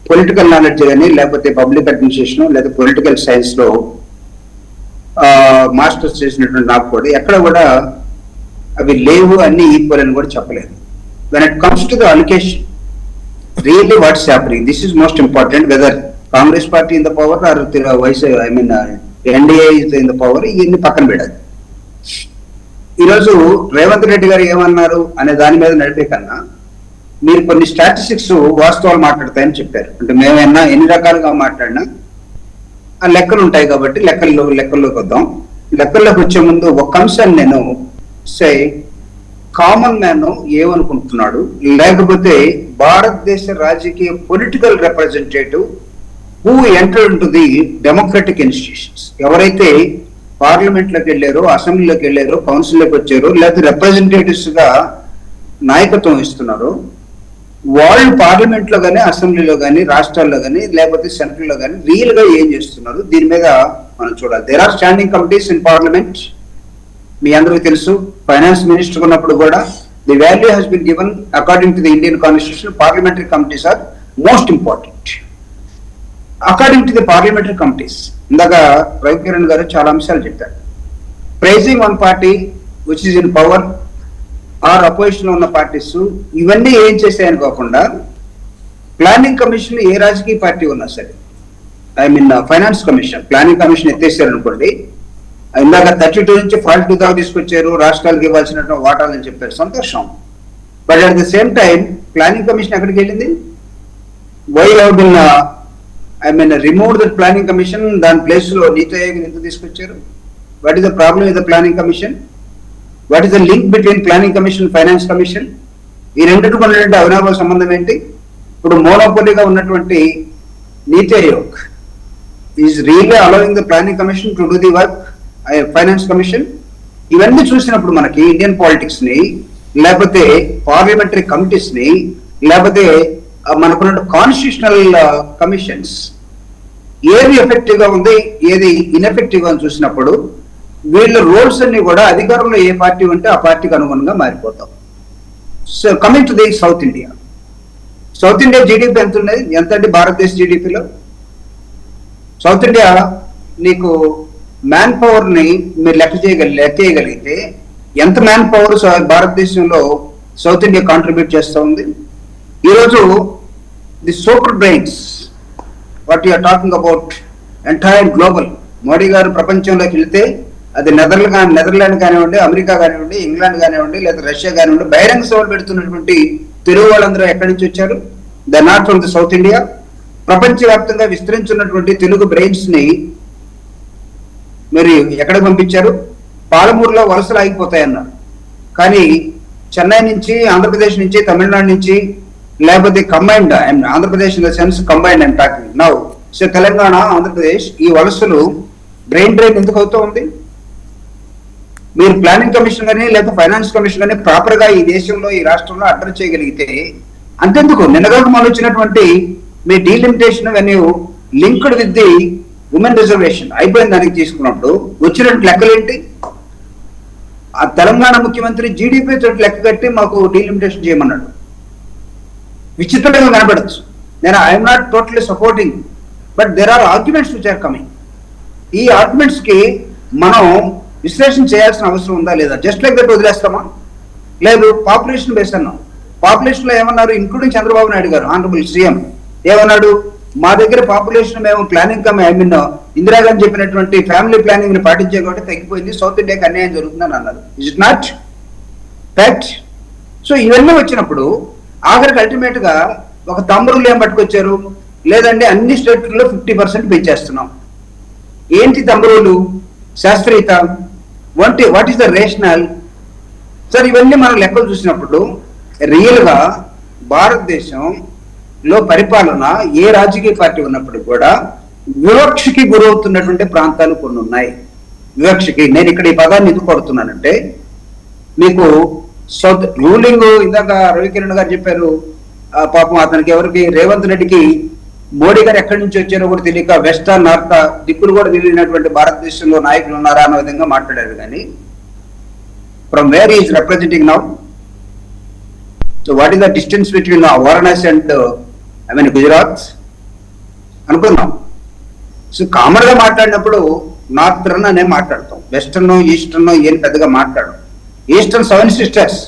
పొలిటికల్ నాలెడ్జ్ కానీ లేకపోతే పబ్లిక్ అడ్మినిస్ట్రేషన్ లేదా పొలిటికల్ సైన్స్ లో మాస్టర్స్ చేసినటువంటి నాకు కూడా ఎక్కడ కూడా అవి లేవు అన్ని ఈక్వల్ అని కూడా చెప్పలేదు. When it comes to the allocation really what's happening, this is most important, whether Congress party in the power or NDA in the power, ఇవన్నీ పక్కన పెట్టాలి. ఈరోజు రేవంత్ రెడ్డి గారు ఏమన్నారు అనే దాని మీద నడిపే కన్నా మీరు కొన్ని స్టాటిస్టిక్స్ వాస్తవాలు మాట్లాడతాయని చెప్పారు. అంటే మేమైనా ఎన్ని రకాలుగా మాట్లాడినా ఆ లెక్కలు ఉంటాయి కాబట్టి లెక్కల్లోకి వద్దాం. లెక్కల్లోకి వచ్చే ముందు ఒక అంశాన్ని నేను కామన్ మ్యాన్ ఏమనుకుంటున్నాడు, లేకపోతే భారతదేశ రాజకీయ political representative who enter in to the democratic institutions, ఎవరైతే పార్లమెంట్ లోకి వెళ్ళారో, అసెంబ్లీలోకి వెళ్ళారో, కౌన్సిల్లోకి వచ్చారో, లేకపోతే రిప్రజెంటేటివ్స్ గా నాయకత్వం ఇస్తున్నారో, వాళ్ళు పార్లమెంట్ లో కానీ, అసెంబ్లీలో కానీ, రాష్ట్రాల్లో కానీ, లేకపోతే సెంట్రల్ లో కానీ రియల్ గా ఏం చేస్తున్నారు దీని మీద మనం చూడాలి. There are standing committees in parliament. మీ అందరికీ తెలుసు, ఫైనాన్స్ మినిస్టర్ ఉన్నప్పుడు కూడా the value has been given according to the Indian constitution. Parliamentary committees are most important. According to the parliamentary committees ఇందాక రవికిరణ్ గారు చాలా అంశాలు చెప్పారు. Prizing one party which is in power or opposition లో ఉన్న పార్టీస్ ఇవన్నీ ఏం చేశాయని కాకుండా ప్లానింగ్ కమిషన్ ఏ రాజకీయ పార్టీ ఉన్నా సరే, ఫైనాన్స్ కమిషన్, ప్లానింగ్ కమిషన్ ఎత్తేసారు అనుకోండి, ఇందాక 32 నుంచి 42 దాకా తీసుకొచ్చారు, రాష్ట్రాలకు ఇవ్వాల్సిన వాటాలని చెప్పారు, సంతోషం. But at the same time planning commission ఎక్కడికి వెళ్ళింది? Why have been remove the planning commission, దాని ప్లేస్ లో నీతి ఆయోగ్ ఎందుకు తీసుకొచ్చారు? What is the problem with the planning commission? What is the link between planning commission, finance commission? ఈ రెండింటికి ఉన్నటువంటి అవినాభావ సంబంధం ఏంటి? ఇప్పుడు మోనోపోలీగా ఉన్నటువంటి నీతి Aayog is really allowing the planning commission to do the work, finance commission. ఇవన్నీ చూసినప్పుడు మనకి ఇండియన్ పాలిటిక్స్ ని, లేకపోతే పార్లమెంటరీ కమిటీస్ ని, లేకపోతే మనకున్న కాన్స్టిట్యూషనల్ కమిషన్స్ ఏది ఎఫెక్టివ్ గా ఉంది, ఏది ఇన్ఎఫెక్టివ్ గా చూసినప్పుడు వీళ్ళ రోల్స్ అన్ని కూడా అధికారంలో ఏ పార్టీ ఉంటే ఆ పార్టీకి అనుగుణంగా మారిపోతాం. So coming to the south India, south India GDP ఎంత ఉన్నది? ఎంత అండి భారతదేశ జీడిపిలో? సౌత్ ఇండియా నీకు మ్యాన్ పవర్ ని మీరు లెక్కేయగలిగితే ఎంత మ్యాన్ పవర్ భారతదేశంలో సౌత్ ఇండియా కాంట్రిబ్యూట్ చేస్తూ ఉంది? ఈరోజు the super brains what you are talking about entire global, Modi గారు ప్రపంచంలోకి వెళితే అది నెదర్లాండ్ కానివ్వండి, అమెరికా కానివ్వండి, ఇంగ్లాండ్ కానివ్వండి, లేదా రష్యా కానివ్వండి, బహిరంగ సభలు పెడుతున్నటువంటి తెలుగు వాళ్ళందరూ ఎక్కడి నుంచి వచ్చారు? The not from the south India. ప్రపంచవ్యాప్తంగా విస్తరించున్నటువంటి తెలుగు బ్రెయిన్స్ ని మరి ఎక్కడికి పంపించారు? పాలమూరులో వలసలు ఆగిపోతాయన్నారు. కానీ చెన్నై నుంచి, ఆంధ్రప్రదేశ్ నుంచి, తమిళనాడు నుంచి, లేకపోతే combined, Andhra Pradesh in the sense combined I'm talking now, so Telangana, Andhra Pradesh, ఈ వలసలు బ్రెయిన్ డ్రైన్ ఎందుకు అవుతూ ఉంది? మీరు ప్లానింగ్ కమిషన్ కానీ లేదా ఫైనాన్స్ కమిషన్ కానీ ప్రాపర్ గా ఈ దేశంలో, ఈ రాష్ట్రంలో అడ్రస్ చేయగలిగితే అంతెందుకు, నిన్నగాక మనం వచ్చినటువంటి మీ delimitation when you linked with the women reservation అయిపోయిన దానికి తీసుకున్నప్పుడు వచ్చినట్టు లెక్కలేంటి? ఆ తెలంగాణ ముఖ్యమంత్రి జీడిపి తోటి లెక్క కట్టి మాకు డీలిమిటేషన్ చేయమన్నాడు. విచిత్రంగా కనబడచ్చు. నేను I'm not totally supporting, but there are arguments which are coming. ఈ ఆర్గ్యుమెంట్స్ కి మనం విశ్లేషణ చేయాల్సిన అవసరం ఉందా లేదా? జస్ట్ లైక్ దట్ వదిలేస్తామా? లేదు, పాపులేషన్ బేస్ అన్నాం. పాపులేషన్ లో ఏమన్నారు? ఇంక్లూడింగ్ చంద్రబాబు నాయుడు గారు, ఆనరబుల్ సీఎం ఏమన్నాడు? మా దగ్గర పాపులేషన్ మేము ప్లానింగ్ ఇందిరాగాంధీ చెప్పినటువంటి ఫ్యామిలీ ప్లానింగ్ ని పాటించే కాబట్టి తగ్గిపోయింది, సౌత్ ఇండియాకి అన్యాయం జరుగుతుందని అన్నారు. Is it not fact? So ఇవన్నీ వచ్చినప్పుడు ఆఖరికి అల్టిమేట్ గా ఒక తమ్ముళ్ళు ఏం పట్టుకొచ్చారు? లేదండి అన్ని స్టేట్లలో 50% పెంచేస్తున్నాం. ఏంటి తమ్ముళ్ళు? శాస్త్రీయత? What is the rational? Sir ఇవన్నీ మనం లెక్కలు చూసినప్పుడు రియల్ గా భారతదేశం లో పరిపాలన ఏ రాజకీయ పార్టీ ఉన్నప్పుడు కూడా వివక్షకి గురవుతున్నటువంటి ప్రాంతాలు కొన్ని ఉన్నాయి. వివక్షకి నేను ఇక్కడ ఈ పదాన్ని ఎందుకు పడుతున్నానంటే, మీకు సౌత్ రూలింగ్ ఇందాక రవికిరణ్ గారు చెప్పారు, పాపం అతనికి ఎవరికి రేవంత్ రెడ్డికి మోడీ గారు ఎక్కడి నుంచి వచ్చారో కూడా తెలియక వెస్ట్ నార్త్ దిక్కులు కూడా తెలియనటువంటి భారతదేశంలో నాయకులు ఉన్నారా అన్న విధంగా మాట్లాడారు. కానీ from where is representing now, so what is the distance between Varanasi and Gujarat అనుకుందాం. సో కామన్ గా మాట్లాడినప్పుడు నార్థర్న్ అనే మాట్లాడతాం, వెస్టర్న్ ఈస్టర్న్ ఏం పెద్దగా మాట్లాడడం. ఈస్టర్న్ 7 సిస్టర్స్,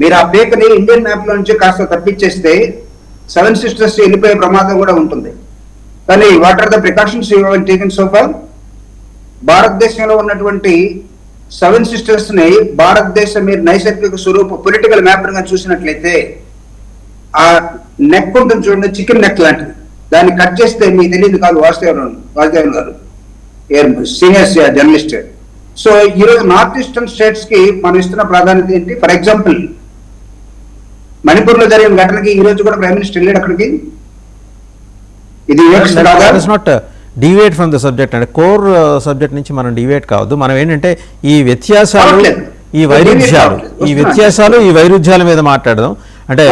మీరు ఆ పేకని ఇండియన్ మ్యాప్ లో నుంచి కాస్త తప్పించేస్తే 7 సిస్టర్స్ వెళ్ళిపోయే ప్రమాదం కూడా ఉంటుంది. కానీ what are the precautions you have taken so far? భారతదేశంలో ఉన్నటువంటి 7 సిస్టర్స్ ని భారతదేశం మీరు నైసర్గిక స్వరూప పొలిటికల్ మ్యాప్ గా చూసినట్లయితే ఆ నెక్ ఉంటుంది చూడండి, చికెన్ నెక్ లాంటిది, దాన్ని కట్ చేస్తే మీకు తెలియదు కాదు వాసుదేవన్ గారు సీనియర్ జర్నలిస్ట్. సో ఈరోజు నార్త్ ఈస్టర్న్ స్టేట్స్ కి మనం ఇస్తున్న ప్రాధాన్యత ఏంటి? ఫర్ ఎగ్జాంపుల్ మణిపూర్ లో జరిగిన ఘటనకి ఈ రోజు కూడా ప్రైమ్ మినిస్టర్ వెళ్ళాడు అక్కడికి. ఇది
నాట్ డివేట్ ఫ్రమ్ ద సబ్జెక్ట్ అంటే కోర్ సబ్జెక్ట్ నుంచి మనం డివేట్ కావద్దు. మనం ఏంటంటే ఈ వ్యత్యాసాలు ఈ వైరుధ్యాల మీద మాట్లాడదాం. అంటే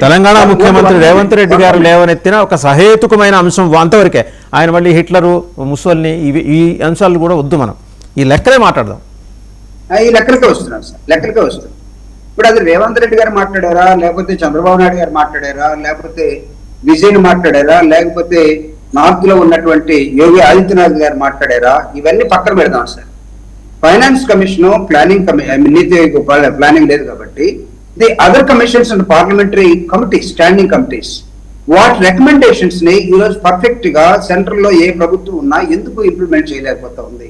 తెలంగాణ ముఖ్యమంత్రి రేవంత్ రెడ్డి గారు లేవనెత్తిన ఒక సహేతుకమైన అంశం అంతవరకే. ఆయన మళ్ళీ హిట్లరు, ముసోల్ని ఈ అంశాలు కూడా వద్దు, మనం ఈ లెక్కలే మాట్లాడదాం.
ఈ లెక్కలకే వస్తున్నాం సార్, లెక్కలకే వస్తున్నాం. ఇప్పుడు అది రేవంత్ రెడ్డి గారు మాట్లాడారా, లేకపోతే చంద్రబాబు నాయుడు గారు మాట్లాడారా, లేకపోతే విజయ్ మాట్లాడారా, లేకపోతే నార్త్ లో ఉన్నటువంటి యోగి ఆదిత్యనాథ్ గారు మాట్లాడారా, ఇవన్నీ పక్కన పెడదాం sir. Finance commission, planning NITI planning లేదు కాబట్టి the other commissions and parliamentary committees, standing committees, వాటి రికమెండేషన్స్ ని ఈరోజు పర్ఫెక్ట్ గా సెంట్రల్ లో ఏ ప్రభుత్వం ఉన్నా ఎందుకు ఇంప్లిమెంట్ చేయలేకపోతా ఉంది?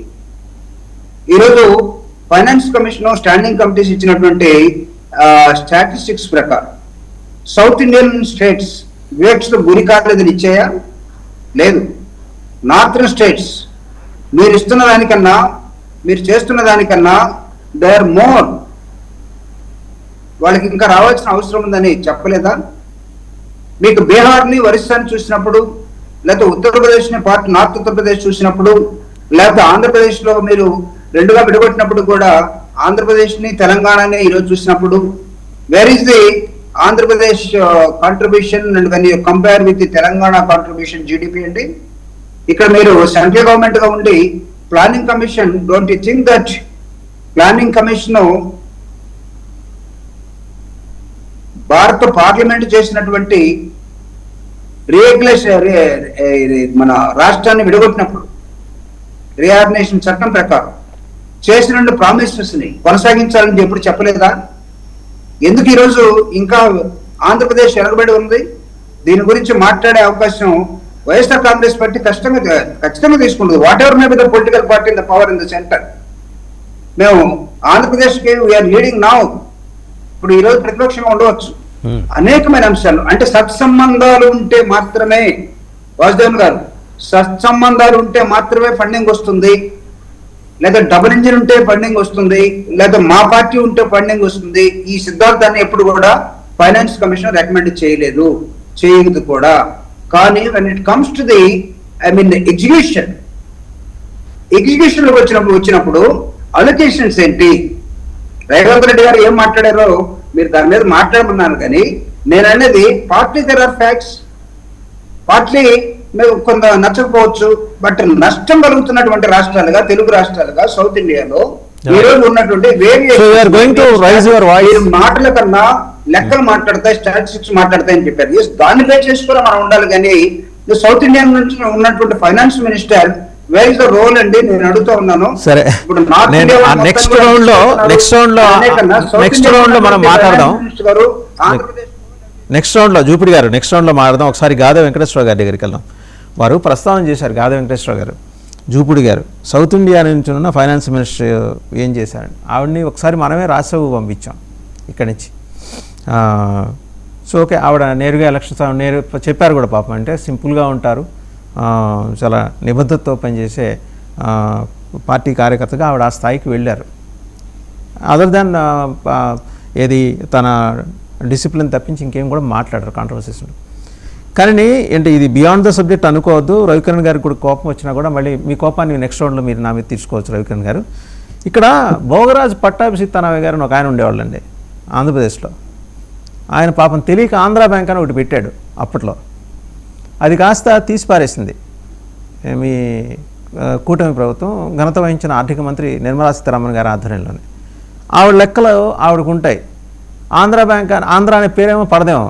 ఈరోజు ఫైనాన్స్ కమిషన్, స్టాండింగ్ కమిటీస్ ఇచ్చినటువంటి స్టాటిస్టిక్స్ ప్రకారం సౌత్ ఇండియన్ స్టేట్స్ వివక్షకు గురి కాలేదని ఇచ్చాయా? లేదు. నార్థన్ స్టేట్స్ మీరు ఇస్తున్న దానికన్నా, మీరు చేస్తున్న దానికన్నా దే ఆర్ మోర్, వాళ్ళకి ఇంకా రావాల్సిన అవసరం ఉందని చెప్పలేదా? మీకు బీహార్ని, ఒరిస్సాని చూసినప్పుడు, లేకపోతే ఉత్తరప్రదేశ్ని నార్త్ ఉత్తరప్రదేశ్ చూసినప్పుడు, లేకపోతే ఆంధ్రప్రదేశ్లో మీరు రెండుగా విడగొట్టినప్పుడు కూడా ఆంధ్రప్రదేశ్ని తెలంగాణని ఈరోజు చూసినప్పుడు where is the Andhra Pradesh contribution and when you compare with the Telangana contribution GDP అండి? ఇక్కడ మీరు సెంట్రల్ గవర్నమెంట్ గా ఉండి planning commission, don't you think that planning commission భారత పార్లమెంట్ చేసినటువంటి మన రాష్ట్రాన్ని విడగొట్టినప్పుడు రీఆర్గనైజేషన్ చట్టం ప్రకారం చేసిన ప్రామిసెస్ ని కొనసాగించాలని ఎప్పుడు చెప్పలేదా? ఎందుకు ఈరోజు ఇంకా ఆంధ్రప్రదేశ్ వెనకబడి ఉంది? దీని గురించి మాట్లాడే అవకాశం వైఎస్ఆర్ కాంగ్రెస్ పార్టీ ఖచ్చితంగా తీసుకుంటుంది. What ever may be the political party in the power in the centre. మేము ఆంధ్రప్రదేశ్కి వీఆర్ లీడింగ్ నౌ. ఇప్పుడు ఈరోజు ప్రతిపక్షంగా ఉండవచ్చు, అనేకమైన అంశాలు. అంటే సత్సంబంధాలు ఉంటే మాత్రమే, వాసుదేవన్ గారు, సత్సంబంధాలు ఉంటే మాత్రమే ఫండింగ్ వస్తుంది, లేదా డబుల్ ఇంజిన్ ఉంటే ఫండింగ్ వస్తుంది, లేదా మా పార్టీ ఉంటే ఫండింగ్ వస్తుంది. ఈ సిద్ధాంతాన్ని ఎప్పుడు కూడా ఫైనాన్స్ కమిషన్ రికమెండ్ చేయలేదు, చేయదు కూడా. కానీ when it comes to the execution లోకి వచ్చినప్పుడు అలొకేషన్స్ ఏంటి? రేవంత్ రెడ్డి గారు ఏం మాట్లాడారో మీరు దాని మీద మాట్లాడమన్నాను. కానీ నేను అనేది partly there are facts, partly కొంత నచ్చకపోవచ్చు, బట్ నష్టం కలుగుతున్నటువంటి రాష్ట్రాలుగా, తెలుగు రాష్ట్రాలుగా, సౌత్ ఇండియాలో ఈ రోజు ఉన్నటువంటి మాటల కన్నా లెక్కలు మాట్లాడతాయి, స్టాటిస్టిక్స్ మాట్లాడతాయి అని చెప్పారు. దాన్ని బేస్ చేసుకుని మనం ఉండాలి. కానీ సౌత్ ఇండియా నుంచి ఉన్నటువంటి finance minister where is the role అండి? నేను అడుగుతూ ఉన్నాను.
సరే, ఇప్పుడు నెక్స్ట్ రౌండ్ లో మనం మాట్లాడదాం. నెక్స్ట్ రౌండ్ లో జూపిడి గారు, నెక్స్ట్ రౌండ్ లో మాట్లాడదాం. ఒకసారి గాదే వెంకటేశ్వర గారి దగ్గరికి వెళ్దాం. వారు ప్రస్తావన చేశారు, గాదే వెంకటేశ్వర గారు, జూపిడి గారు, సౌత్ ఇండియా నుంచి ఉన్న ఫైనాన్స్ మినిస్టర్ ఏం చేశారండి? ఆవిడని ఒకసారి మనమే రాజ్యసభకు పంపించాం ఇక్కడి నుంచి. సో ఓకే, ఆవిడ నేరుగా ఎలక్షన్స్ చెప్పారు కూడా. పాపం అంటే సింపుల్గా ఉంటారు, చాలా నిబద్ధతతో పనిచేసే పార్టీ కార్యకర్తగా ఆవిడ ఆ స్థాయికి వెళ్ళారు. అదర్ దాన్ ఏది తన డిసిప్లిన్ తప్పించి ఇంకేం కూడా మాట్లాడారు కాంట్రవర్సీస్లో. కానీ ఏంటి ఇది బియాండ్ ద సబ్జెక్ట్ అనుకోవద్దు. రవికిరణ్ గారికి కూడా కోపం వచ్చినా కూడా మళ్ళీ మీ కోపాన్ని నెక్స్ట్ రౌండ్లో మీరు నా మీద తీసుకోవచ్చు రవికిరణ్ గారు. ఇక్కడ భోగరాజు పట్టాభిషిక్తనాయ గారు అని ఒక ఆయన ఉండేవాళ్ళండి ఆంధ్రప్రదేశ్లో. ఆయన పాపం తెలియక ఆంధ్రా బ్యాంక్ అని ఒకటి పెట్టాడు అప్పట్లో. అది కాస్త తీసి పారేసింది మీ కూటమి ప్రభుత్వం, ఘనత వహించిన ఆర్థిక మంత్రి నిర్మలా సీతారామన్ గారి ఆధ్వర్యంలోనే. ఆవిడ లెక్కలు ఆవిడకు ఉంటాయి. ఆంధ్రా బ్యాంక్ ఆంధ్ర అనే పేరేమో పడదేమో,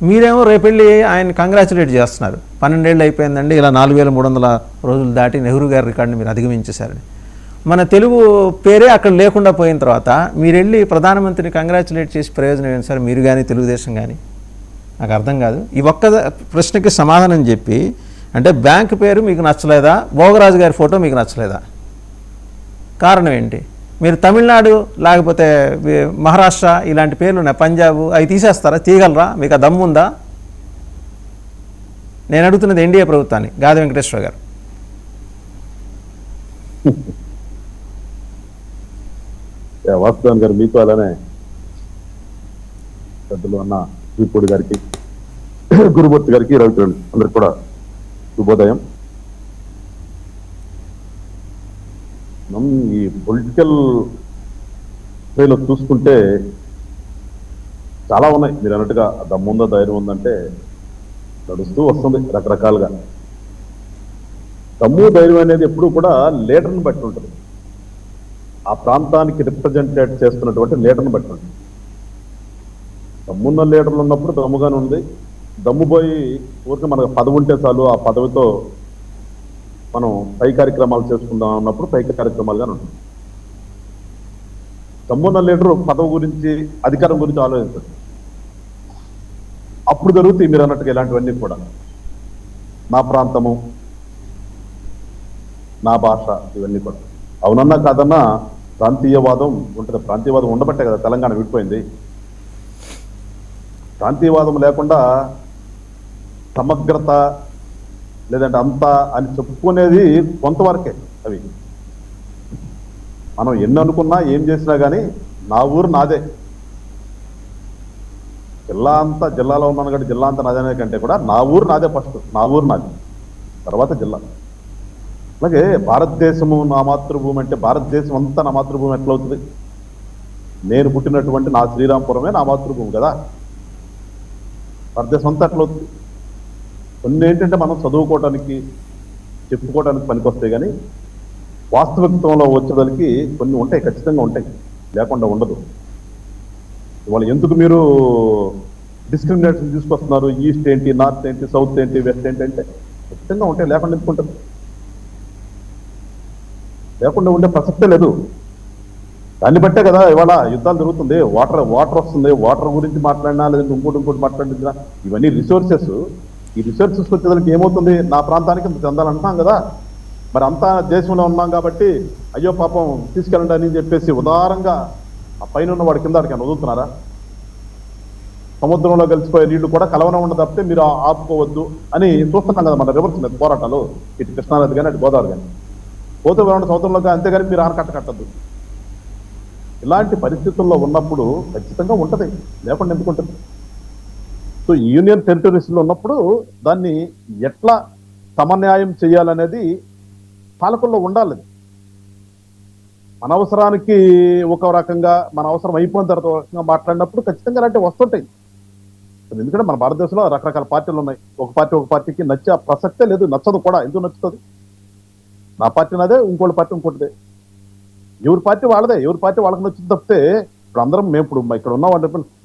మీరేమో రేపెళ్ళి ఆయన కంగ్రాచులేట్ చేస్తున్నారు. 12 ఏళ్ళు అయిపోయిందండి, ఇలా 4300 రోజులు దాటి నెహ్రూ గారి రికార్డుని మీరు అధిగమించేశారని. మన తెలుగు పేరే అక్కడ లేకుండా పోయిన తర్వాత మీరు వెళ్ళి ప్రధానమంత్రిని కంగ్రాచులేట్ చేసి ప్రయోజనం ఏంటి సార్? మీరు కానీ తెలుగుదేశం కానీ నాకు అర్థం కాదు. ఈ ఒక్క ప్రశ్నకి సమాధానం చెప్పి, అంటే బ్యాంక్ పేరు మీకు నచ్చలేదా, భోగరాజు గారి ఫోటో మీకు నచ్చలేదా, కారణం ఏంటి? మీరు తమిళనాడు లేకపోతే మహారాష్ట్ర ఇలాంటి పేర్లు ఉన్నాయి, పంజాబ్, అవి తీసేస్తారా? తీయగలరా? మీకు ఆ దమ్ము ఉందా? నేను అడుగుతున్నది ఎన్డీఏ ప్రభుత్వాన్ని, గాది వెంకటేశ్వర గారు.
వాసుదేవన్ గారు, మీకు అలానే పెద్దలు అన్న శ్రీపూడి గారికి, గురుమూర్తి గారికి, రవికిరణ్ అందరికి కూడా శుభోదయం. మనం ఈ పొలిటికల్ ట్రైలో చూసుకుంటే చాలా ఉన్నాయి. మీరు అన్నట్టుగా దమ్ముందా ధైర్యం ఉందంటే నడుస్తూ వస్తుంది రకరకాలుగా. దమ్ము ధైర్యం అనేది ఎప్పుడు కూడా లీడర్ని బట్టి ఉంటుంది, ఆ ప్రాంతానికి రిప్రజెంటేట్ చేస్తున్నటువంటి లీడర్ని బట్టి ఉంటుంది. దమ్మున్న లీడర్లు ఉన్నప్పుడు దమ్ముగానే ఉంది. దమ్ము పోయి ఊరికి మనకు పదవి ఉంటే చాలు, ఆ పదవితో మనం పై కార్యక్రమాలు చేసుకుందాం అన్నప్పుడు పై కార్యక్రమాలుగానే ఉంటుంది. దమ్మున్న లీడరు పదవి గురించి, అధికారం గురించి ఆలోచించదు. అప్పుడు జరుగుతాయి మీరు అన్నట్టుగా ఇలాంటివన్నీ కూడా. నా ప్రాంతము, నా భాష, ఇవన్నీ కూడా. అవునన్నా కాదన్నా ప్రాంతీయవాదం ఉంటుంది. ప్రాంతీయవాదం ఉండబట్టే కదా తెలంగాణ విడిపోయింది. ప్రాంతీయవాదం లేకుండా సమగ్రత లేదంటే అంతా అని చెప్పుకునేది కొంతవరకే. అవి మనం ఎన్ని అనుకున్నా ఏం చేసినా కానీ నా ఊరు నాదే, జిల్లా అంతా జిల్లాలో ఉన్నాను కాబట్టి జిల్లా అంతా నాదే కంటే కూడా నా ఊరు నాదే ఫస్ట్. నా ఊరు నాది, తర్వాత జిల్లా. అలాగే భారతదేశము నా మాతృభూమి అంటే భారతదేశం అంతా నా మాతృభూమి ఎట్లవుతుంది? నేను పుట్టినటువంటి నా శ్రీరాంపురమే నా మాతృభూమి కదా. భారతదేశం అంతా ఎట్లవుతుంది? కొన్ని ఏంటంటే మనం చదువుకోవడానికి, చెప్పుకోవడానికి పనికొస్తాయి, కానీ వాస్తవికత్వంలో వచ్చేదానికి కొన్ని ఉంటాయి, ఖచ్చితంగా ఉంటాయి, లేకుండా ఉండదు. ఇవాళ ఎందుకు మీరు డిస్క్రిమినేషన్ తీసుకొస్తున్నారు? ఈస్ట్ ఏంటి, నార్త్ ఏంటి, సౌత్ ఏంటి, వెస్ట్ ఏంటి అంటే ఖచ్చితంగా ఉంటాయి, లేకుండా ఎందుకుంటుంది? లేకుండా ఉండే ప్రసక్తే లేదు. దాన్ని బట్టే కదా ఇవాళ యుద్ధాలు జరుగుతుంది. వాటర్ వస్తుంది, వాటర్ గురించి మాట్లాడినా లేదంటే ఇంకోటి మాట్లాడినా ఇవన్నీ రిసోర్సెస్. ఈ రిసోర్సెస్ వచ్చేదానికి ఏమవుతుంది? నా ప్రాంతానికి ఇంత చెందాలంటున్నాం కదా. మరి అంతా దేశంలో ఉన్నాం కాబట్టి అయ్యో పాపం తీసుకెళ్ళండి అని చెప్పేసి ఉదారంగా ఆ పైన ఉన్న వాడి కింద వాడికి వదులుతున్నారా? సముద్రంలో కలిసిపోయే నీళ్లు కూడా కలవన ఉండదు తప్పితే మీరు ఆపుకోవద్దు అని చూస్తున్నాం కదా మన రివర్స్ మీద పోరాటాలు. ఇటు కృష్ణానది కానీ అటు గోదావరి కానీ పోతే వెళ్ళండి సముద్రంలో, అంతేగాని మీరు ఆనకట్ట కట్టద్దు. ఇలాంటి పరిస్థితుల్లో ఉన్నప్పుడు ఖచ్చితంగా ఉంటుంది, లేకుండా ఎందుకుంటుంది? సో యూనియన్ టెరిటరీస్లో ఉన్నప్పుడు దాన్ని ఎట్లా సమన్యాయం చేయాలనేది పాలకుల్లో ఉండాలి. మన అవసరానికి ఒక రకంగా, మన అవసరం అయిపోయిన తర్వాత ఒక రకంగా మాట్లాడినప్పుడు ఖచ్చితంగా అలాంటివి వస్తుంటాయి. ఎందుకంటే మన భారతదేశంలో రకరకాల పార్టీలు ఉన్నాయి. ఒక పార్టీకి నచ్చే ప్రసక్తే లేదు, నచ్చదు కూడా. ఎందుకు నచ్చుతుంది? నా పార్టీ నాదే, ఇంకోటి పార్టీ ఇంకోటిదే. ఎవరి పార్టీ వాళ్ళదే, ఎవరి పార్టీ వాళ్ళకి నచ్చింది తప్పితే ఇప్పుడు అందరం మేము ఇప్పుడు ఇక్కడ ఉన్నాం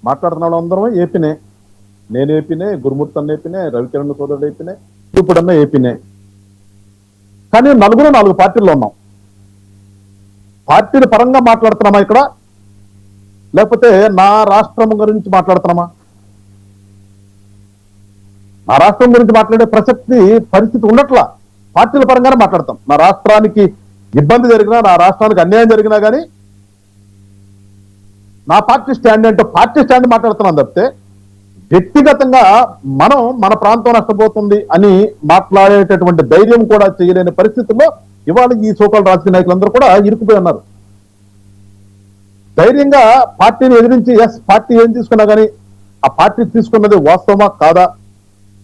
మాట్లాడుతున్న వాళ్ళు అందరం ఏపీనే. నేను ఏపీనే, గురుమూర్తి అన్న ఏపీనే, రవికిరణ్ సోదరుడు ఏపీనే, ఇప్పుడన్నా ఏపీనే. కానీ నలుగురు 4 పార్టీల్లో ఉన్నాం. పార్టీల పరంగా మాట్లాడుతున్నామా ఇక్కడ, లేకపోతే నా రాష్ట్రం గురించి మాట్లాడుతున్నామా? నా రాష్ట్రం గురించి మాట్లాడే పరిస్థితి ఉండట్లా. పార్టీల పరంగానే మాట్లాడతాం. నా రాష్ట్రానికి ఇబ్బంది జరిగినా, నా రాష్ట్రానికి అన్యాయం జరిగినా కానీ నా పార్టీ స్టాండ్ అంటే పార్టీ స్టాండ్ మాట్లాడుతున్నాం తప్పితే వ్యక్తిగతంగా మనం మన ప్రాంతం నష్టపోతుంది అని మాట్లాడేటటువంటి ధైర్యం కూడా చేయలేని పరిస్థితుల్లో ఇవాళ ఈ సోకాల్ రాజకీయ నాయకులందరూ కూడా ఇరుక్కుపోయి ఉన్నారు. ధైర్యంగా పార్టీని ఎదిరించి ఎస్ పార్టీ ఏం తీసుకున్నా కానీ ఆ పార్టీ తీసుకున్నది వాస్తవమా కాదా,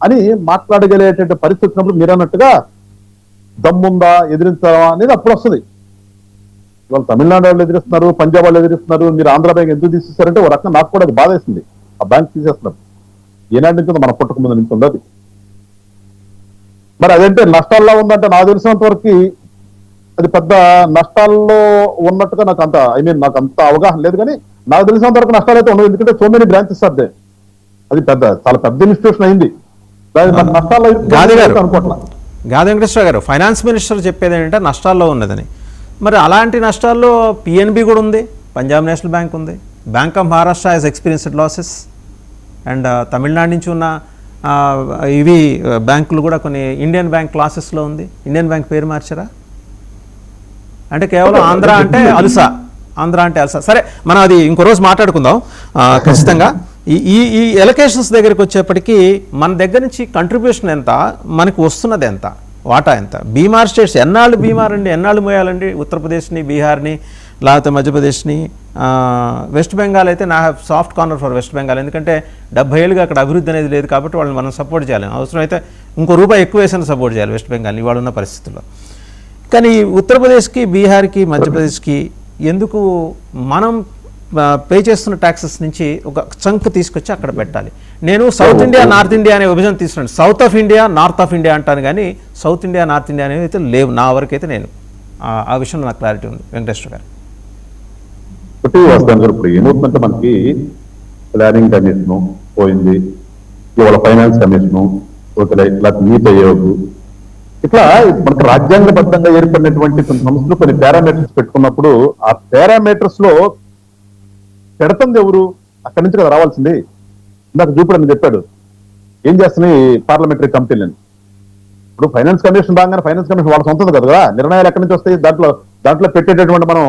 అని మాట్లాడగలిగేటువంటి పరిస్థితి ఉన్నప్పుడు మీరు అన్నట్టుగా దమ్ముందా ఎదిరించాలా అనేది అప్పుడు వస్తుంది. ఇవాళ తమిళనాడు వాళ్ళు ఎదిరిస్తున్నారు, పంజాబ్ వాళ్ళు ఎదిరిస్తున్నారు, మీరు ఆంధ్ర బ్యాంక్ ఎందుకు తీసేస్తారంటే ఒక రకంగా నాకు కూడా అది బాధ వేసింది. ఆ బ్యాంక్ తీసేస్తున్నారు, ఏనాటి నుంచి మన పుట్టక ముందు నుంచి ఉంది అది. మరి అదంటే నష్టాల్లో ఉందంటే నాకు తెలిసినంత వరకు అది పెద్ద నష్టాల్లో ఉన్నట్టుగా నాకు అంత నాకు అంత అవగాహన లేదు, కానీ నాకు తెలిసినంత వరకు నష్టాలు అయితే ఉండదు. ఎందుకంటే సో మెనీ బ్రాంచెస్ అదే, అది చాలా పెద్ద ఇన్స్టిట్యూషన్ అయింది. నష్టాల్లో అనుకోవట్లా.
గాది వెంకటేశ్వర గారు, ఫైనాన్స్ మినిస్టర్ చెప్పేది ఏంటంటే నష్టాల్లో ఉన్నదని. మరి అలాంటి నష్టాల్లో పిఎన్బి కూడా ఉంది, పంజాబ్ నేషనల్ బ్యాంక్ ఉంది, bank of Maharashtra has experienced losses, and Tamil Nadu నుంచి ఉన్న ఇవి బ్యాంకులు కూడా కొన్ని ఇండియన్ బ్యాంక్ క్లాసెస్లో ఉంది. ఇండియన్ బ్యాంక్ పేరు మార్చారా? అంటే కేవలం ఆంధ్ర అంటే అలుసా, ఆంధ్ర అంటే అలుసా. సరే, మనం అది ఇంకో రోజు మాట్లాడుకుందాం ఖచ్చితంగా. ఈ ఎలకేషన్స్ దగ్గరికి వచ్చేప్పటికీ మన దగ్గర నుంచి కంట్రిబ్యూషన్ ఎంత, మనకు వస్తున్నది ఎంత, వాటా ఎంత? బీమార్ స్టేట్స్ ఎన్నాళ్ళు బీమార్ అండి, ఎన్నాళ్ళు మోయాలండి? ఉత్తరప్రదేశ్ని, బీహార్ని, లేకపోతే మధ్యప్రదేశ్ని, వెస్ట్ బెంగాల్ అయితే నా have soft corner for west Bengal. ఎందుకంటే 70 ఏళ్ళుగా అక్కడ అభివృద్ధి అనేది లేదు కాబట్టి వాళ్ళని మనం సపోర్ట్ చేయాలి. అవసరం అయితే ఇంకో రూపాయి ఎక్కువ వేసిన సపోర్ట్ చేయాలి వెస్ట్ బెంగాల్ని ఇవాళ ఉన్న పరిస్థితుల్లో. కానీ ఉత్తరప్రదేశ్కి, బీహార్కి, మధ్యప్రదేశ్కి ఎందుకు మనం పే చేస్తున్న ట్యాక్సెస్ నుంచి ఒక చంక్ తీసుకొచ్చి అక్కడ పెట్టాలి? నేను సౌత్ ఇండియా, నార్త్ ఇండియా అనే విభజన తీసుకున్నాను. South of India, north of India అంటాను, కానీ సౌత్ ఇండియా, నార్త్ ఇండియా అనేవి అయితే లేవు నా వరకు అయితే. నేను ఆ విషయంలో నాకు క్లారిటీ ఉంది. వెంకటేశ్వర గారు
వాస్తవం గారు, ఇప్పుడు ఏమవుతుందంటే మనకి ప్లానింగ్ కమిషన్ పోయింది, ఇవాళ ఫైనాన్స్ కమిషన్ ఇలా నీతి ఆయోగ్, ఇట్లా మనకు రాజ్యాంగబద్ధంగా ఏర్పడినటువంటి కొన్ని సంస్థలు కొన్ని పారామీటర్స్ పెట్టుకున్నప్పుడు ఆ పారామీటర్స్ లో పెడుతుంది ఎవరు? అక్కడి నుంచి కదా రావాల్సింది. ఇందాక చూపుడని చెప్పాడు ఏం చేస్తున్నాయి పార్లమెంటరీ కమిటీలని. ఇప్పుడు ఫైనాన్స్ కమిషన్ రాగానే ఫైనాన్స్ కమిషన్ వాళ్ళ సొంతది కదా, నిర్ణయాలు ఎక్కడి నుంచి వస్తాయి? దాంట్లో పెట్టేటటువంటి మనం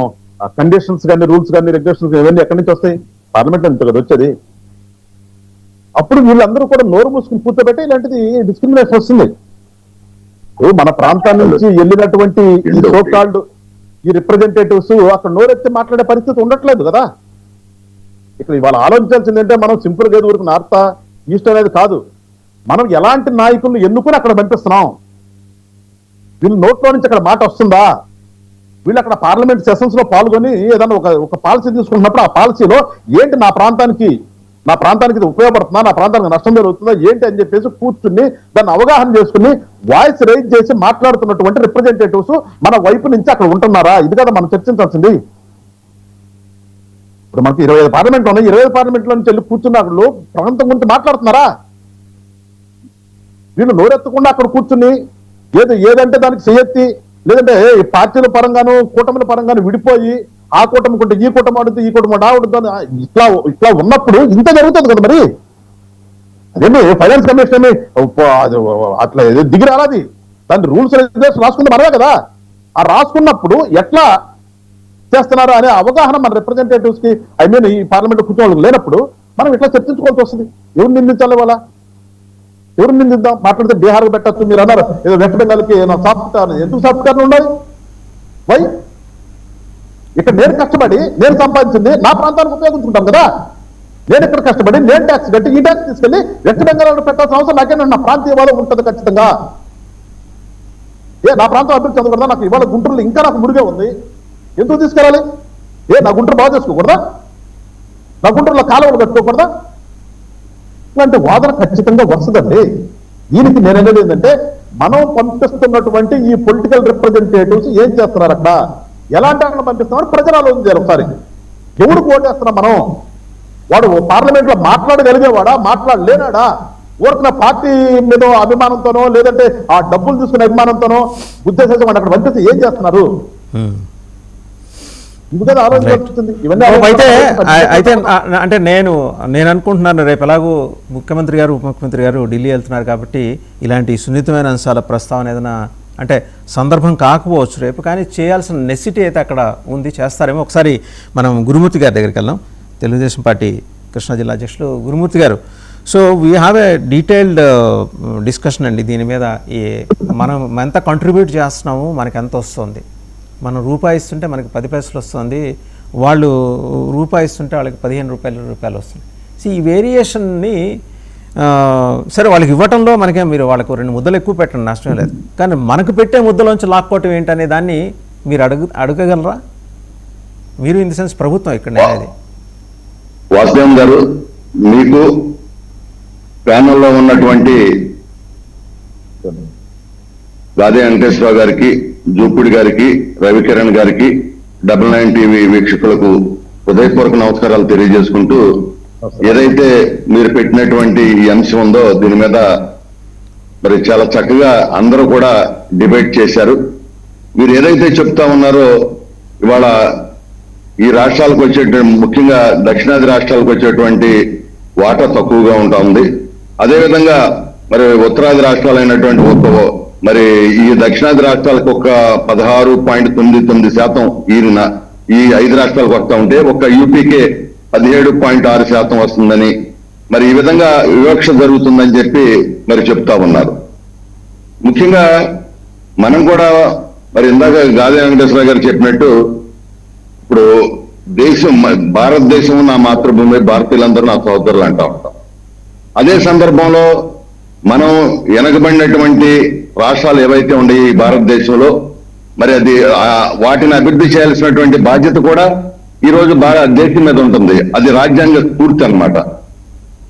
కండిషన్స్ కానీ, రూల్స్ కానీ, రెగ్యులేషన్స్ ఇవన్నీ ఎక్కడి నుంచి వస్తాయి? పార్లమెంట్ నుంచి కదా వచ్చేది. అప్పుడు వీళ్ళందరూ కూడా నోరు మూసుకుని కూర్చోబెట్టి ఇలాంటిది డిస్క్రిమినేషన్ వస్తుంది. మన ప్రాంతాల నుంచి వెళ్ళినటువంటి ఈ సోకాల్డ్ ఈ రిప్రజెంటేటివ్స్ అక్కడ నోరెత్తి మాట్లాడే పరిస్థితి ఉండట్లేదు కదా. ఇక్కడ ఇవాళ ఆలోచించాల్సిందంటే మనం సింపుల్ గా ఊరికి నార్త్ ఈస్ట్ అనేది కాదు, మనం ఎలాంటి నాయకులను ఎన్నుకుని అక్కడ పంపిస్తున్నాం. వీళ్ళ నోట్లో నుంచి అక్కడ మాట వస్తుందా? వీళ్ళు అక్కడ పార్లమెంట్ సెషన్స్ లో పాల్గొని ఏదైనా ఒక పాలసీ తీసుకుంటున్నప్పుడు ఆ పాలసీలో ఏంటి నా ప్రాంతానికి ఇది ఉపయోగపడుతుందా, నా ప్రాంతానికి నష్టం జరుగుతుందా ఏంటి అని చెప్పేసి కూర్చుని దాన్ని అవగాహన చేసుకుని వాయిస్ రైజ్ చేసి మాట్లాడుతున్నటువంటి రిప్రజెంటేటివ్స్ మన వైపు నుంచి అక్కడ ఉంటున్నారా? ఇది కదా మనం చర్చించాల్సింది. ఇప్పుడు మనకి 25 పార్లమెంట్లు ఉన్నాయి, 25 పార్లమెంట్లో నుంచి వెళ్ళి కూర్చున్న అక్కడ ప్రాంతం గురించి మాట్లాడుతున్నారా? వీళ్ళు నోరెత్తకుండా అక్కడ కూర్చుని ఏదంటే దానికి చేయెత్తి, లేదంటే పార్టీల పరంగాను కూటమిల పరంగాను విడిపోయి ఆ కూటమి కొంటే ఈ కూటమి ఆడుతుంది, ఈ కూటమి ఆడుతుంది, ఇట్లా ఉన్నప్పుడు ఇంత జరుగుతుంది కదా. మరి అదేమి ఫైనాన్స్ కమిషన్ అట్లా దిగి రాలాది, దాని రూల్స్ రెగ్యులేషన్ రాసుకుంది మనమే కదా. ఆ రాసుకున్నప్పుడు ఎట్లా చేస్తున్నారు అనే అవగాహన మన రిప్రజెంటేటివ్స్ కి ఈ పార్లమెంట్ కూర్చోవడానికి లేనప్పుడు మనం ఇట్లా చర్చించుకోవాల్సి వస్తుంది. ఎవరు నిందించాలి? వాళ్ళ ఎవరు నిందిద్దాం? మాట్లాడితే బీహార్కి పెట్టచ్చు, మీరు అన్నారు ఏదో వెస్ట్ బెంగాల్కి సాఫ్ట్ కార్నర్. ఎందుకు సాఫ్ట్ కార్నర్ ఉండాలి? వై? ఇక్కడ నేను కష్టపడి నేను సంపాదించింది నా ప్రాంతానికి ఉపయోగించుకుంటాం కదా. నేను ఇక్కడ కష్టపడి నేను ట్యాక్స్ కట్టి ఈ ట్యాక్స్ తీసుకెళ్లి వెస్ట్ బెంగాల్ పెట్టాల్సిన అవసరం నాకేనా? నా ప్రాంతీయవాదం ఉంటుంది ఖచ్చితంగా. నా ప్రాంతం అభివృద్ధి చెందకూడదా? నాకు ఇవాళ గుంటూరులో ఇంకా నాకు మురిగే ఉంది, ఎందుకు తీసుకెళ్ళాలి? నా గుంటూరు బాగు చేసుకోకూడదా? నా గుంటూరులో కాలువలు కట్టుకోకూడదా? ఇలాంటి వాదన ఖచ్చితంగా వస్తుందండి. దీనికి నేను అనేది ఏంటంటే మనం పంపిస్తున్నటువంటి ఈ పొలిటికల్ రిప్రజెంటేటివ్స్ ఏం చేస్తున్నారు, అక్కడ ఎలాంటి అక్కడ పంపిస్తున్నారు ప్రజలు ఆలోచించారు ఒకసారి. ఎవరికి ఓటేస్తున్నాం మనం? వాడు పార్లమెంట్ లో మాట్లాడగలిగేవాడా, మాట్లాడలేనాడా? ఊరికిన పార్టీ మీద అభిమానంతోనో లేదంటే ఆ డబ్బులు తీసుకునే అభిమానంతోనో ఉద్దేశం వాడు అక్కడ పంపిస్తే ఏం చేస్తున్నారు?
అయితే అంటే నేను అనుకుంటున్నాను రేపు ఎలాగూ ముఖ్యమంత్రి గారు ఉప ముఖ్యమంత్రి గారు ఢిల్లీ వెళ్తున్నారు కాబట్టి ఇలాంటి సున్నితమైన అంశాల ప్రస్తావన ఏదైనా అంటే సందర్భం కాకపోవచ్చు రేపు, కానీ చేయాల్సిన నెసిటీ అయితే అక్కడ ఉంది, చేస్తారేమో. ఒకసారి మనం గురుమూర్తి గారి దగ్గరికి వెళ్దాం, తెలుగుదేశం పార్టీ కృష్ణా జిల్లా అధ్యక్షులు గురుమూర్తి గారు. So we have a detailed discussion అండి దీని మీద. మనం ఎంత కంట్రిబ్యూట్ చేస్తున్నాము, మనకి ఎంత వస్తుంది. మనం రూపాయి ఇస్తుంటే మనకి 10 పైసలు వస్తుంది, వాళ్ళు రూపాయి ఇస్తుంటే వాళ్ళకి 15 రూపాయలు వస్తుంది. సో ఈ వేరియేషన్ని సరే వాళ్ళకి ఇవ్వటంలో మనకే మీరు వాళ్ళకు 2 ముద్దలు ఎక్కువ పెట్టండి, నష్టం లేదు. కానీ మనకు పెట్టే ముద్దలోంచి లాక్కోవటం ఏంటనే దాన్ని మీరు అడగగలరా? మీరు ఇన్ ది సెన్స్ ప్రభుత్వం ఇక్కడ అనేది.
వాసుదేవ్ గారు, మీకు ప్యానెల్లో ఉన్నటువంటి గాదే వెంకటేశ్వరరావు గారికి, జూపుడి గారికి, రవికిరణ్ గారికి, 99 టీవీ వీక్షకులకు హృదయపూర్వక నమస్కారాలు తెలియజేసుకుంటూ, ఏదైతే మీరు పెట్టినటువంటి ఈ అంశం ఉందో దీని మీద మరి చాలా చక్కగా అందరూ కూడా డిబేట్ చేశారు. మీరు ఏదైతే చెప్తా ఉన్నారో ఇవాళ ఈ రాష్ట్రాలకు వచ్చేటువంటి, ముఖ్యంగా దక్షిణాది రాష్ట్రాలకు వచ్చేటువంటి వాటా తక్కువగా ఉంటుంది. అదేవిధంగా మరి ఉత్తరాది రాష్ట్రాలైనటువంటి మరి ఈ దక్షిణాది రాష్ట్రాలకు ఒక 16.99% ఈరిన ఈ 5 రాష్ట్రాలకు వస్తా ఉంటే ఒక్క యూపీకే 17.6% వస్తుందని, మరి ఈ విధంగా వివక్ష జరుగుతుందని చెప్పి మరి చెప్తా ఉన్నారు. ముఖ్యంగా మనం కూడా మరి ఇందాక గాదే వెంకటేశ్వర గారు చెప్పినట్టు, ఇప్పుడు దేశం, భారతదేశం నా మాతృభూమి, భారతీయులందరూ నా సోదరులు అంటా ఉంటాం. అదే సందర్భంలో మనం వెనకబడినటువంటి రాష్ట్రాలు ఏవైతే ఉన్నాయి ఈ భారతదేశంలో, మరి అది వాటిని అభివృద్ధి చేయాల్సినటువంటి బాధ్యత కూడా ఈ రోజు దేశం మీద ఉంటుంది. అది రాజ్యాంగ స్ఫూర్తి అన్నమాట.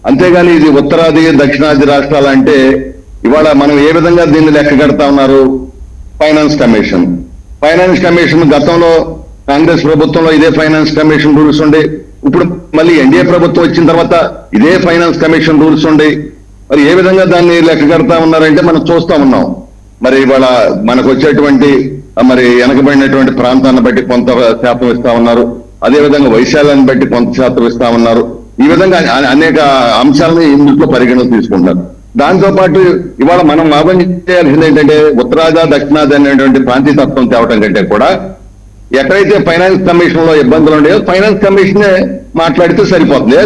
అంతేగాని ఇది ఉత్తరాది దక్షిణాది రాష్ట్రాలు అంటే ఇవాళ మనం ఏ విధంగా దీన్ని లెక్క కడతా ఉన్నారు? ఫైనాన్స్ కమిషన్ గతంలో కాంగ్రెస్ ప్రభుత్వంలో ఇదే ఫైనాన్స్ కమిషన్ రూల్స్ ఉండే, ఇప్పుడు మళ్ళీ ఎన్డీఏ ప్రభుత్వం వచ్చిన తర్వాత ఇదే ఫైనాన్స్ కమిషన్ రూల్స్ ఉండే. మరి ఏ విధంగా దాన్ని లెక్క కడతా ఉన్నారంటే మనం చూస్తా ఉన్నాం. మరి ఇవాళ మనకు వచ్చేటువంటి మరి వెనకబడినటువంటి ప్రాంతాన్ని బట్టి కొంత శాతం ఇస్తా ఉన్నారు, అదేవిధంగా వైశాల్యాన్ని బట్టి కొంత శాతం ఇస్తా ఉన్నారు. ఈ విధంగా అనేక అంశాలను ఇందులో పరిగణన తీసుకుంటారు. దాంతో పాటు ఇవాళ మనం చేయాల్సింది ఏంటంటే ఉత్తరాది దక్షిణాది అనేటువంటి ప్రాంతీయ తత్వం తేవటం కంటే కూడా ఎక్కడైతే ఫైనాన్స్ కమిషన్ లో ఇబ్బందులు ఉన్నాయో ఫైనాన్స్ కమిషనే మాట్లాడితే సరిపోతుంది.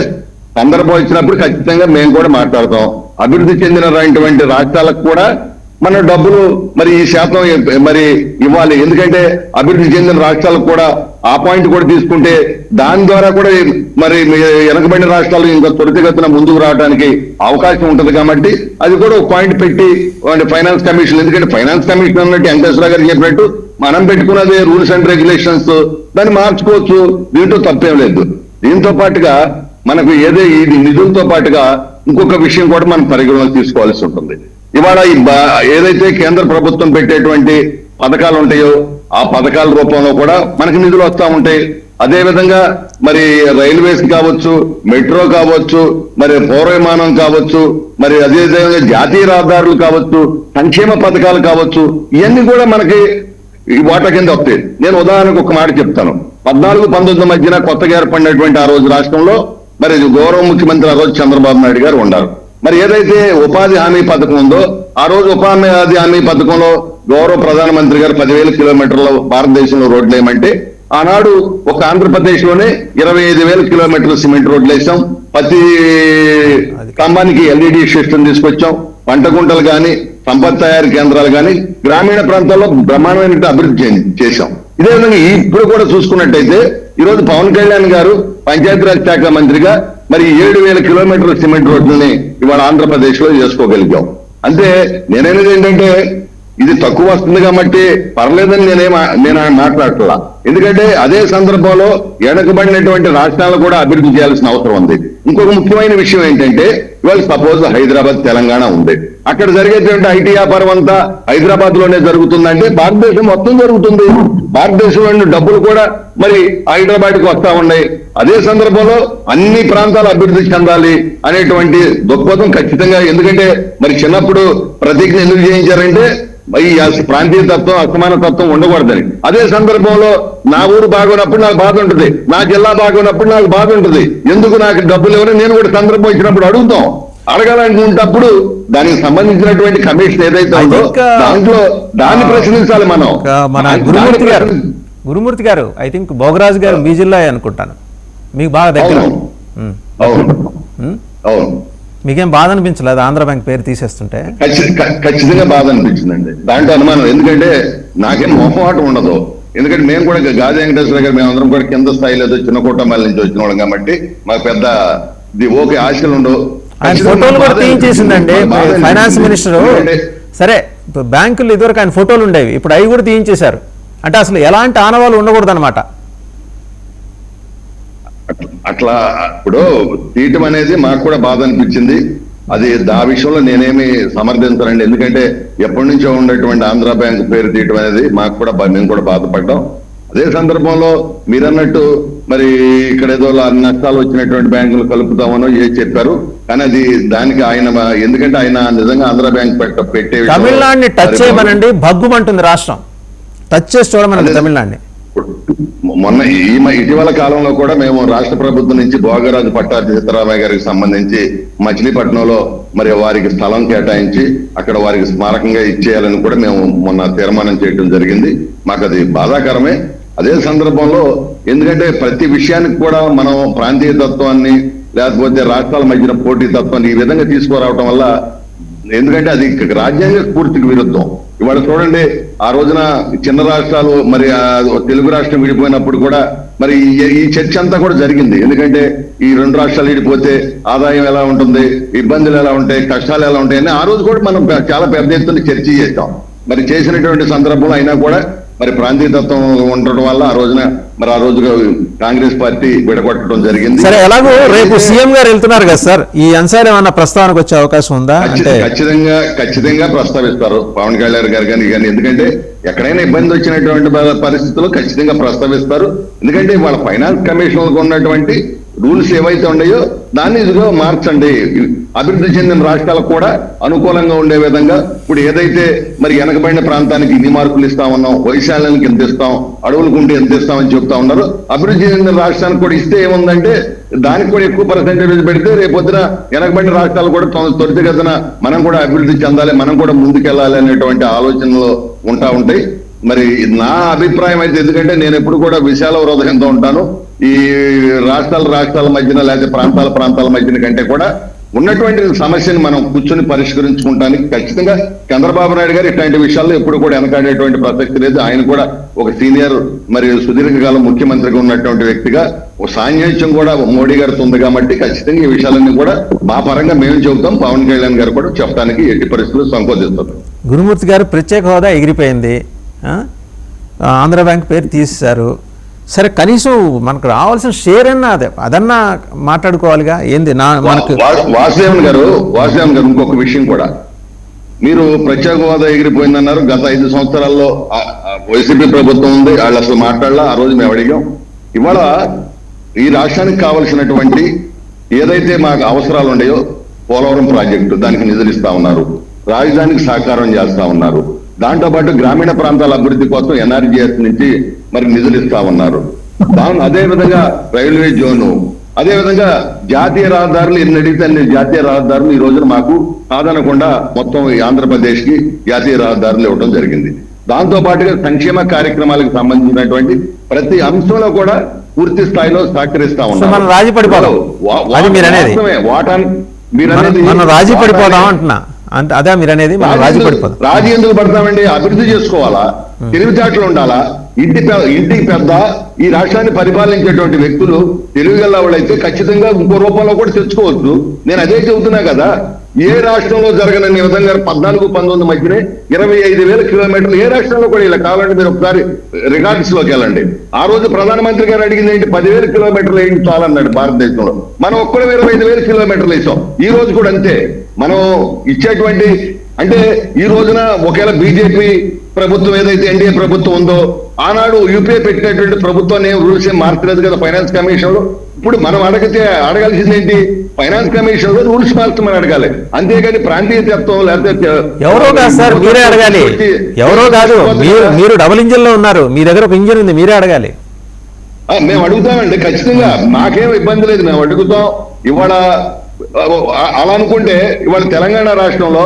సందర్భం వచ్చినప్పుడు ఖచ్చితంగా మేము కూడా మాట్లాడతాం. అభివృద్ధి చెందినటువంటి రాష్ట్రాలకు కూడా మన డబ్బులు మరి ఈ శాతం మరి ఇవ్వాలి. ఎందుకంటే అభివృద్ధి చెందిన రాష్ట్రాలకు కూడా ఆ పాయింట్ కూడా తీసుకుంటే దాని ద్వారా కూడా మరి వెనకబడిన రాష్ట్రాలు ఇంకా త్వరితగతిన ముందుకు రావడానికి అవకాశం ఉంటుంది. కాబట్టి అది కూడా ఒక పాయింట్ పెట్టి ఫైనాన్స్ కమిషన్, ఎందుకంటే ఫైనాన్స్ కమిషన్ అన్నట్టు వెంకటేశ్వర గారు చెప్పినట్టు మనం పెట్టుకున్నది రూల్స్ అండ్ రెగ్యులేషన్స్, దాన్ని మార్చుకోవచ్చు, దీంట్లో తప్పేం లేదు. దీంతో పాటుగా మనకు ఇది నిధులతో పాటుగా ఇంకొక విషయం కూడా మనం పరిగణలోకి తీసుకోవాల్సి ఉంటుంది. ఇవాళ ఏదైతే కేంద్ర ప్రభుత్వం పెట్టేటువంటి పథకాలు ఉంటాయో ఆ పథకాల రూపంలో కూడా మనకి నిధులు వస్తా ఉంటాయి. అదే విధంగా మరి రైల్వేస్ కావచ్చు, మెట్రో కావచ్చు, మరి పౌర విమానం కావచ్చు, మరి అదేవిధంగా జాతీయ రహదారులు కావచ్చు, సంక్షేమ పథకాలు కావచ్చు, ఇవన్నీ కూడా మనకి ఈ వాటా కింద వస్తాయి. నేను ఉదాహరణకు ఒక మాట చెప్తాను. 14-19 మధ్యన కొత్తగా ఏర్పడినటువంటి ఆ రోజు రాష్ట్రంలో మరి గౌరవ ముఖ్యమంత్రి ఆ రోజు చంద్రబాబు నాయుడు గారు ఉన్నారు. మరి ఏదైతే ఉపాధి హామీ పథకం ఉందో ఆ రోజు ఉపాధి హామీ పథకంలో గౌరవ ప్రధానమంత్రి గారు 10,000 కిలోమీటర్ల భారతదేశంలో రోడ్లు వేయమంటే ఆనాడు ఒక ఆంధ్రప్రదేశ్ లోనే 25,000 కిలోమీటర్ల సిమెంట్ రోడ్లు వేసాం. ప్రతి స్తంభానికి LED సిస్టమ్ తీసుకొచ్చాం. పంట గుంటలు కానీ, సంపద తయారీ కేంద్రాలు కానీ గ్రామీణ ప్రాంతాల్లో బ్రహ్మాండమైన అభివృద్ధి చేశాం. ఇదే విధంగా ఇప్పుడు కూడా చూసుకున్నట్టయితే ఈ రోజు పవన్ కళ్యాణ్ గారు పంచాయతీరాజ్ శాఖ మంత్రిగా మరి 7,000 కిలోమీటర్ల సిమెంట్ రోడ్లని ఇవాళ ఆంధ్రప్రదేశ్ లో చేసుకోగలిగాం. అంటే నేననేది ఏంటంటే ఇది తక్కువ వస్తుంది కాబట్టి పర్లేదని నేను మాట్లాడట్లా. ఎందుకంటే అదే సందర్భంలో వెనకబడినటువంటి రాష్ట్రాలు కూడా అభివృద్ధి చేయాల్సిన అవసరం ఉంది. ఇంకొక ముఖ్యమైన విషయం ఏంటంటే ఇవాళ సపోజ్ హైదరాబాద్, తెలంగాణ ఉంది. అక్కడ జరిగేటువంటి ఐటీ వ్యాపారం అంతా హైదరాబాద్ లోనే జరుగుతుందంటే భారతదేశం మొత్తం జరుగుతుంది. భారతదేశంలోని డబ్బులు కూడా మరి హైదరాబాద్ కి వస్తా ఉన్నాయి. అదే సందర్భంలో అన్ని ప్రాంతాలు అభివృద్ధి చెందాలి అనేటువంటి దృక్పథం ఖచ్చితంగా, ఎందుకంటే మరి చిన్నప్పుడు ప్రతిజ్ఞ ఎందుకు చేయించారంటే ఈ ప్రాంతీయ తత్వం, అసమాన తత్వం ఉండకూడదని. అదే సందర్భంలో నా ఊరు బాగున్నప్పుడు నాకు బాధ ఉంటుంది, నా జిల్లా బాగున్నప్పుడు నాకు బాధ ఉంటుంది. ఎందుకు నాకు డబ్బులు ఇవ్వని నేను కూడా సందర్భం వచ్చినప్పుడు అడుగుతాం. అడగాలనుకున్నప్పుడు దానికి సంబంధించినటువంటి కమిషన్ ఏదైతే ఉందో దాంట్లో దాన్ని ప్రశ్నించాలి మనం.
మన గురుమూర్తి గారు ఐ థింక్ భోగరాజు గారు మీ జిల్లా అనుకుంటాను, మీకు బాగా దగ్గర.
అవును,
మీకేం బాధ అనిపించలేదు ఆంధ్ర బ్యాంక్ పేరు తీసేస్తుంటే?
ఖచ్చితంగా బాధ అనిపించిందండి, దాంట్లో అనుమానం. ఎందుకంటే నాకేం మొహమాటం ఉండదు. ఎందుకంటే మేము కూడా గాదే వెంకటేశ్వర గారు మేమందరం కూడా కింద స్థాయిలో చిన్న కుటుంబాల నుంచి వచ్చిన వాళ్ళం కాబట్టి మాకు పెద్ద ఓకే ఆశలు ఉండవు.
ఆయన ఫోటోలు కూడా తీయించేసిందండి ఫైనాన్స్ మినిస్టర్. సరే బ్యాంకులు ఇదివరకు ఆయన ఫోటోలు ఉండేవి, ఇప్పుడు అవి కూడా తీయించేశారు. అంటే అసలు ఎలాంటి ఆనవాళ్ళు ఉండకూడదు అనమాట.
అట్లా ఇప్పుడు తీయటం అనేది మాకు కూడా బాధ అనిపించింది. అది ఆ విషయంలో నేనేమి సమర్థించనండి, ఎందుకంటే ఎప్పటి నుంచో ఉన్నటువంటి ఆంధ్ర బ్యాంక్ పేరు తీయటం అనేది మాకు కూడా మేము కూడా బాధపడ్డాం. అదే సందర్భంలో మీరన్నట్టు మరి ఇక్కడ ఏదో నష్టాలు వచ్చినటువంటి బ్యాంకులు కలుపుతామనో చెప్పారు, కానీ అది దానికి ఆయన ఎందుకంటే ఆయన నిజంగా ఆంధ్ర బ్యాంక్ పెట్టే
తమిళనాడుని టచ్ చేయమనండి, భగ్గుమంటుంది రాష్ట్రం. టచ్ చేసి చూడమనండి తమిళనాడుని.
మొన్న ఇటీవల కాలంలో కూడా మేము రాష్ట్ర ప్రభుత్వం నుంచి భోగరాజు పట్టాభి సీతారామయ్య గారికి సంబంధించి మచిలీపట్నంలో మరి వారికి స్థలం కేటాయించి అక్కడ వారికి స్మారకంగా ఇచ్చేయాలని కూడా మేము మొన్న తీర్మానం చేయడం జరిగింది. మాకు అది బాధాకరమే. అదే సందర్భంలో ఎందుకంటే ప్రతి విషయానికి కూడా మనం ప్రాంతీయ తత్వాన్ని లేకపోతే రాష్ట్రాల మధ్యన పోటీ తత్వాన్ని ఈ విధంగా తీసుకురావటం వల్ల, ఎందుకంటే అది రాజ్యాంగ స్ఫూర్తికి విరుద్ధం. ఇవాళ చూడండి, ఆ రోజున చిన్న రాష్ట్రాలు మరి తెలుగు రాష్ట్రం విడిపోయినప్పుడు కూడా మరి ఈ చర్చ అంతా కూడా జరిగింది. ఎందుకంటే ఈ రెండు రాష్ట్రాలు విడిపోతే ఆదాయం ఎలా ఉంటుంది, ఇబ్బందులు ఎలా ఉంటాయి, కష్టాలు ఎలా ఉంటాయి అని ఆ రోజు కూడా మనం చాలా పెద్ద ఎత్తున చర్చ చేస్తాం. మరి చేసినటువంటి సందర్భంలో అయినా కూడా మరి ప్రాంతీయ తత్వం ఉండటం వల్ల ఆ రోజున మరి ఆ రోజుగా కాంగ్రెస్ పార్టీ విడగొట్టడం జరిగింది.
సరే, ఎలాగో రేపు సీఎం గారు వెళ్తున్నారు కదా సార్, ఈ అంశాలు ఏమన్నా ప్రస్తావనకు వచ్చే అవకాశం ఉందా? అంటే
ఖచ్చితంగా ప్రస్తావిస్తారు పవన్ కళ్యాణ్ గారు కానీ ఎందుకంటే ఎక్కడైనా ఇబ్బంది వచ్చినటువంటి పరిస్థితుల్లో ఖచ్చితంగా ప్రస్తావిస్తారు. ఎందుకంటే వాళ్ళ ఫైనాన్స్ కమిషన్ ఉన్నటువంటి రూల్స్ ఏవైతే ఉన్నాయో దాన్ని ఇదిగో మార్చండి, అభివృద్ధి చెందిన రాష్ట్రాలకు కూడా అనుకూలంగా ఉండే విధంగా. ఇప్పుడు ఏదైతే మరి వెనకబడిన ప్రాంతానికి ఇన్ని మార్కులు ఇస్తా ఉన్నాం, వైశాల్యానికి ఎంత ఇస్తాం, అడవులకు ఉంటే ఎంత ఇస్తామని చెప్తా ఉన్నారు. అభివృద్ధి చెందిన రాష్ట్రానికి కూడా ఇస్తే ఏముందంటే దానికి కూడా ఎక్కువ పర్సెంటేజ్ పెడితే రేపొద్దున వెనకబడిన రాష్ట్రాలు కూడా త్వరితగతిన మనం కూడా అభివృద్ధి చెందాలి, మనం కూడా ముందుకెళ్లాలి అనేటువంటి ఆలోచనలు ఉంటాయి. మరి నా అభిప్రాయం అయితే, ఎందుకంటే నేను ఎప్పుడు కూడా విశాల హృదయంతో ఉంటాను, ఈ రాష్ట్రాల మధ్యన లేకపోతే ప్రాంతాల మధ్యన కంటే కూడా ఉన్నటువంటి సమస్యను మనం కూర్చొని పరిష్కరించుకుంటానికి ఖచ్చితంగా చంద్రబాబు నాయుడు గారు ఇట్లాంటి విషయాల్లో ఎప్పుడు కూడా వెనకాడేటువంటి ప్రసక్తి లేదు. ఆయన కూడా ఒక సీనియర్ మరియు సుదీర్ఘకాలం ముఖ్యమంత్రిగా ఉన్నటువంటి వ్యక్తిగా ఒక సాన్నిహిత్యం కూడా మోడీ గారితో ఉంది కాబట్టి ఖచ్చితంగా ఈ విషయాలన్నీ కూడా మా పరంగా మేము చెబుతాం. పవన్ కళ్యాణ్ గారు కూడా చెప్పడానికి ఎట్టి పరిస్థితుల్లో సంకోచిస్తారు.
గురుమూర్తి గారు ప్రత్యేక హోదా ఎగిరిపోయింది, ఆంధ్ర బ్యాంక్ పేరు తీసేశారు. సరే, కనీసం మనకు రావాల్సిన షేర్ అన్నా అదన్నా మాట్లాడుకోవాలిగా. ఏంది మనకు
వాసుదేవన్ గారు ఇంకొక విషయం కూడా, మీరు ప్రత్యేక హోదా ఎగిరిపోయిందన్నారు. గత 5 సంవత్సరాల్లో వైసీపీ ప్రభుత్వం ఉంది, వాళ్ళు అసలు మాట్లాడలా. ఆ రోజు మేము అడిగాం. ఇవాళ ఈ రాష్ట్రానికి కావలసినటువంటి ఏదైతే మాకు అవసరాలు ఉన్నాయో, పోలవరం ప్రాజెక్టు దానికి నిధులు ఇస్తా ఉన్నారు, రాజధానికి సహకారం చేస్తా ఉన్నారు, దాంతో పాటు గ్రామీణ ప్రాంతాల అభివృద్ధి కోసం ఎన్ఆర్జీఎస్ నుంచి మరి నిధులు ఇస్తా ఉన్నారు. అదే విధంగా రైల్వే జోను, అదే విధంగా జాతీయ రహదారులు ఎన్ని అడిగితే అన్ని జాతీయ రహదారులు ఈ రోజున మాకు కాదనకుండా మొత్తం ఆంధ్రప్రదేశ్ కి జాతీయ రహదారులు ఇవ్వడం జరిగింది. దాంతో పాటుగా సంక్షేమ కార్యక్రమాలకు సంబంధించినటువంటి ప్రతి అంశంలో కూడా పూర్తి స్థాయిలో సహకరిస్తా ఉన్నారు.
మనం రాజీ పడిపోదాం అంటున్నా, అంటే అదే మీరు అనేది.
రాజీ ఎందుకు పడతామండి? అభివృద్ధి చేసుకోవాలా, తెలివితేటలు ఉండాలా. ఇంటికి పెద్ద ఈ రాష్ట్రాన్ని పరిపాలించేటువంటి వ్యక్తులు తెలివిగల వాళ్ళైతే ఖచ్చితంగా ఇంకో రూపంలో కూడా తెచ్చుకోవచ్చు. నేను అదే చెబుతున్నా కదా, ఏ రాష్ట్రంలో జరగనని విధంగా 14-19 మధ్యనే 25,000 కిలోమీటర్లు ఏ రాష్ట్రంలో కూడా ఇలా కావాలంటే మీరు ఒకసారి రికార్డ్స్ లోకి వెళ్ళండి. ఆ రోజు ప్రధానమంత్రి గారు అడిగింది ఏంటి? 10,000 కిలోమీటర్లు ఏంటి చాలన్నాడు భారతదేశంలో. మనం ఒక్కడే 25,000 కిలోమీటర్లు వేసాం. ఈ రోజు కూడా అంతే. మనం ఇచ్చేటువంటి అంటే ఈ రోజున ఒకవేళ బీజేపీ ప్రభుత్వం ఏదైతే ఎన్డీఏ ప్రభుత్వం ఉందో, ఆనాడు యూపీఏ పెట్టినటువంటి ప్రభుత్వాన్ని రూల్స్ ఏం మార్చలేదు కదా ఫైనాన్స్ కమిషన్ లో. ఇప్పుడు మనం అడగాల్సింది ఏంటి? ఫైనాన్స్ కమిషన్ లో రూల్స్ మార్చమని అడగాలి, అంతేగాని ప్రాంతీయ తత్వం లేకపోతే
ఎవరో కాదు సార్, మీరే అడగాలి. ఎవరో కాదు, మీరు డబుల్ ఇంజిన్ లో ఉన్నారు, మీ దగ్గర ఒక ఇంజిన్ ఉంది, మీరే అడగాలి.
మేము అడుగుతామండి, ఖచ్చితంగా మాకేం ఇబ్బంది లేదు, మేము అడుగుతాం. ఇవాళ అలా అనుకుంటే ఇవాళ తెలంగాణ రాష్ట్రంలో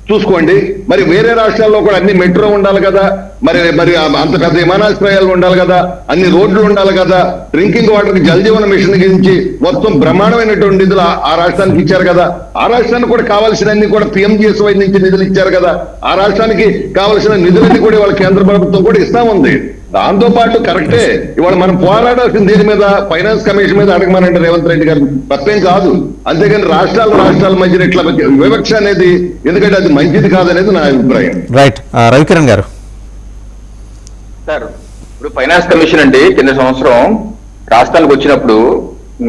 చూసుకోండి, మరి వేరే రాష్ట్రాల్లో కూడా అన్ని మెట్రో ఉండాలి కదా, మరి అంత పెద్ద విమానాశ్రయాలు ఉండాలి కదా, అన్ని రోడ్లు ఉండాలి కదా, డ్రింకింగ్ వాటర్ కి జల్ జీవన మిషన్ గురించి మొత్తం బ్రహ్మాండమైనటువంటి నిధులు ఆ రాష్ట్రానికి ఇచ్చారు కదా. ఆ రాష్ట్రానికి కూడా కావాల్సినన్ని కూడా PMGSY నుంచి నిధులు ఇచ్చారు కదా. ఆ రాష్ట్రానికి కావాల్సిన నిధులన్నీ కూడా వాళ్ళ కేంద్ర ప్రభుత్వం కూడా ఇస్తా ఉంది. దాంతో పాటు కరెక్టే, ఇవాళ మనం పోరాడాల్సిన దీని మీద ఫైనాన్స్ కమిషన్ మీద అడగమనండి రేవంత్ రెడ్డి గారు, తప్పేం కాదు. అంతేగాని రాష్ట్రాల మధ్య ఇట్లా వివక్ష అనేది, ఎందుకంటే అది మంచిది కాదనేది నా అభిప్రాయం.
రైట్. రవికిరణ్ గారు.
సార్, ఇప్పుడు ఫైనాన్స్ కమిషన్ అండి కింద సంవత్సరం రాష్ట్రానికి వచ్చినప్పుడు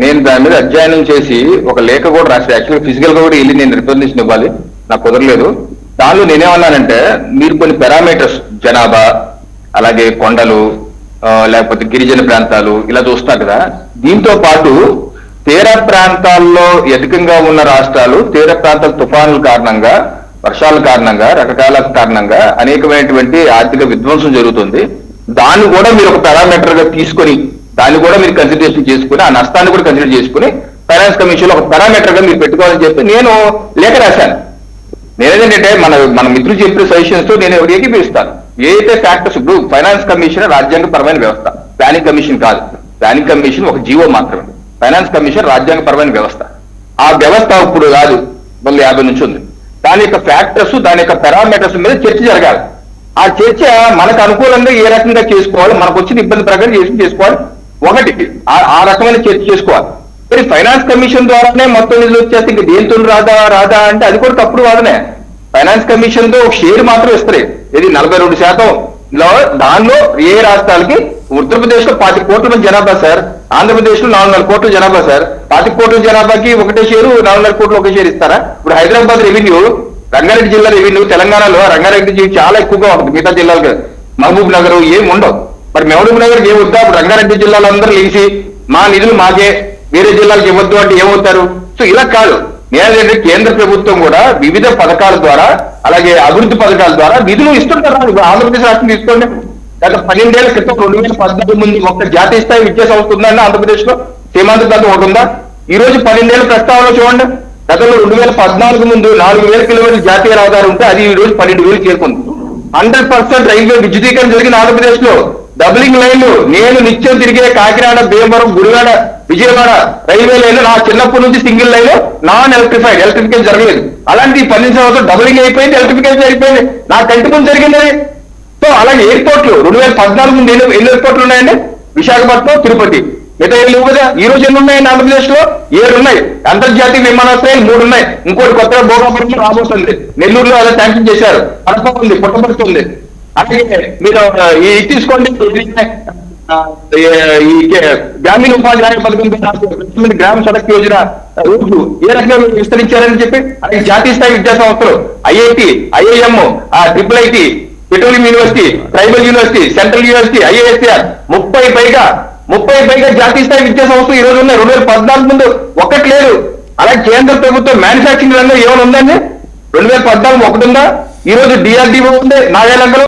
నేను దాని మీద అధ్యయనం చేసి ఒక లేఖ కూడా రాసి, యాక్చువల్గా ఫిజికల్ గా కూడా వెళ్ళి నేను రిప్రజెంటేషన్ ఇవ్వాలి, నాకు కుదరలేదు. దానిలో నేనేమన్నానంటే, మీరు కొన్ని పారామీటర్స్, జనాభా, అలాగే కొండలు, లేకపోతే గిరిజన ప్రాంతాలు ఇలా చూస్తున్నారు కదా, దీంతో పాటు తీర ప్రాంతాల్లో అధికంగా ఉన్న రాష్ట్రాలు, తీర ప్రాంతాల తుఫానుల కారణంగా, వర్షాల కారణంగా, రకరకాల కారణంగా అనేకమైనటువంటి ఆర్థిక విధ్వంసం జరుగుతుంది. దాన్ని కూడా మీరు ఒక పారామీటర్ గా తీసుకొని, దాన్ని కూడా మీరు కన్సిడరేషన్ చేసుకుని, ఆ నష్టాన్ని కూడా కన్సిడర్ చేసుకుని ఫైనాన్స్ కమిషన్ లో ఒక పారామీటర్ గా మీరు పెట్టుకోవాలని చెప్పి నేను లేఖ రాశాను. నేనేంటంటే మన మిత్రులు చెప్పిన సజెషన్స్ తో నేను ఏకీపిస్తాను. ఏదైతే ఫ్యాక్టర్స్, ఇప్పుడు ఫైనాన్స్ కమిషన్ రాజ్యాంగపరమైన వ్యవస్థ, ప్లానింగ్ కమిషన్ కాదు. ప్లానింగ్ కమిషన్ ఒక జీవో మాత్రమే. ఫైనాన్స్ కమిషన్ రాజ్యాంగపరమైన వ్యవస్థ. ఆ వ్యవస్థ ఇప్పుడు కాదు, 50 నుంచి ఉంది. దాని యొక్క ఫ్యాక్టర్స్, దాని యొక్క పారామీటర్స్ మీద చర్చ జరగాలి. ఆ చర్చ మనకు అనుకూలంగా ఏ రకంగా చేసుకోవాలి, మనకు వచ్చిన ఇబ్బంది ప్రకారం చేసుకోవాలి. ఒకటి ఆ రకమైన చర్చ చేసుకోవాలి. మరి ఫైనాన్స్ కమిషన్ ద్వారానే మొత్తం నిధులు వచ్చేస్తే ఇంక దేంతో రాదా అంటే అది కూడా తప్పుడు వాదనే. ఫైనాన్స్ కమిషన్ తో ఒక షేర్ మాత్రం ఇస్తారు. ఇది 42% దానిలో ఏ రాష్ట్రాలకి, ఉత్తరప్రదేశ్ లో 25 కోట్ల మంది జనాభా సార్, ఆంధ్రప్రదేశ్ లో 400 కోట్ల జనాభా సార్. 25 కోట్ల జనాభాకి ఒకటే షేరు, 400 కోట్లు ఒకే షేర్ ఇస్తారా? ఇప్పుడు హైదరాబాద్ రెవెన్యూ, రంగారెడ్డి జిల్లా రెవెన్యూ, తెలంగాణలో రంగారెడ్డి చాలా ఎక్కువగా ఉంటుంది, మిగతా జిల్లాలకు మహబూబ్ నగర్ ఏమి ఉండవు. మరి మహబూబ్ నగర్ ఏమి వద్దా? ఇప్పుడు రంగారెడ్డి జిల్లాలో అందరూ లేచి మా నిధులు మాకే, వేరే జిల్లాలకు ఇవ్వద్దు అంటే ఏమవుతారు? సో ఇలా కాదు. నేనంటే కేంద్ర ప్రభుత్వం కూడా వివిధ పథకాల ద్వారా, అలాగే అభివృద్ధి పథకాల ద్వారా నిధులు ఇస్తుంటారు. ఆంధ్రప్రదేశ్ రాష్ట్రం తీసుకోండి, గత 12 ఏళ్ల క్రితం 2014 ముందు ఒక జాతీయ స్థాయి విద్యా సంస్థ ఉందండి ఆంధ్రప్రదేశ్ లో, సీమాంధ్ర ప్రాంతం ఒకటి ఉందా? ఈ రోజు 12 ఏళ్ల ప్రస్తావనలో చూడండి, గతంలో 2014 ముందు 4000 కిలోమీటర్ల జాతీయ రహదారి ఉంటే అది ఈ రోజు 12,000 చేరుకుంది. 100% రైల్వే విద్యుదీకరణ జరిగిన ఆంధ్రప్రదేశ్ లో, డబులింగ్ లైన్లు, నేను నిత్యం తిరిగే కాకినాడ, భీమవరం, గుడివాడ, విజయవాడ రైల్వే లైన్ నా చిన్నప్పటి నుంచి single line, non electrified, electrification జరగలేదు. అలాంటి 12 సంవత్సరాలు డబులింగ్ అయిపోయింది, ఎలక్ట్రిఫికేషన్ అయిపోయింది, నా కంటి ముందు జరిగింది. సో అలాగే ఎయిర్పోర్ట్లు 2014 ముందు ఎన్ని ఎయిర్పోర్ట్లు ఉన్నాయండి? విశాఖపట్నం, తిరుపతి, మిగతా ఏళ్ళు కదా. ఈ రోజు ఎన్ని ఉన్నాయండి ఆంధ్రప్రదేశ్ లో? 7 ఉన్నాయి. అంతర్జాతీయ విమానాశ్రయాలు 3 ఉన్నాయి. ఇంకోటి కొత్తగా భోగాపురంలో రాబోతుంది, నెల్లూరులో అదే శాంక్షన్ చేశారు, కడప ఉంది, పుట్టపర్తి ఉంది. అలాగే మీరు ఈ తీసుకోండి, ఈ గ్రామీణ ఉపాధి హామీ పథకం, గ్రామ సడక్ యోజన రూట్లు ఏ రకంగా విస్తరించారని చెప్పి, అలాగే జాతీయ స్థాయి విద్యా సంస్థలు, IIT, IIM, IIIT, petroleum university, tribal university, central university, IISR 30 పైగా జాతీయ స్థాయి విద్యా సంస్థలు ఈ రోజు ఉన్నాయి. 2014 ముందు ఒక్కటి లేదు. అలాగే కేంద్ర ప్రభుత్వం మ్యానుఫాక్చరింగ్ రంగం ఏమైనా ఉందండి? 2014 ఒకటి ఉందా? ఈ రోజు DRDO ఉంది నాగాలాండ్లో.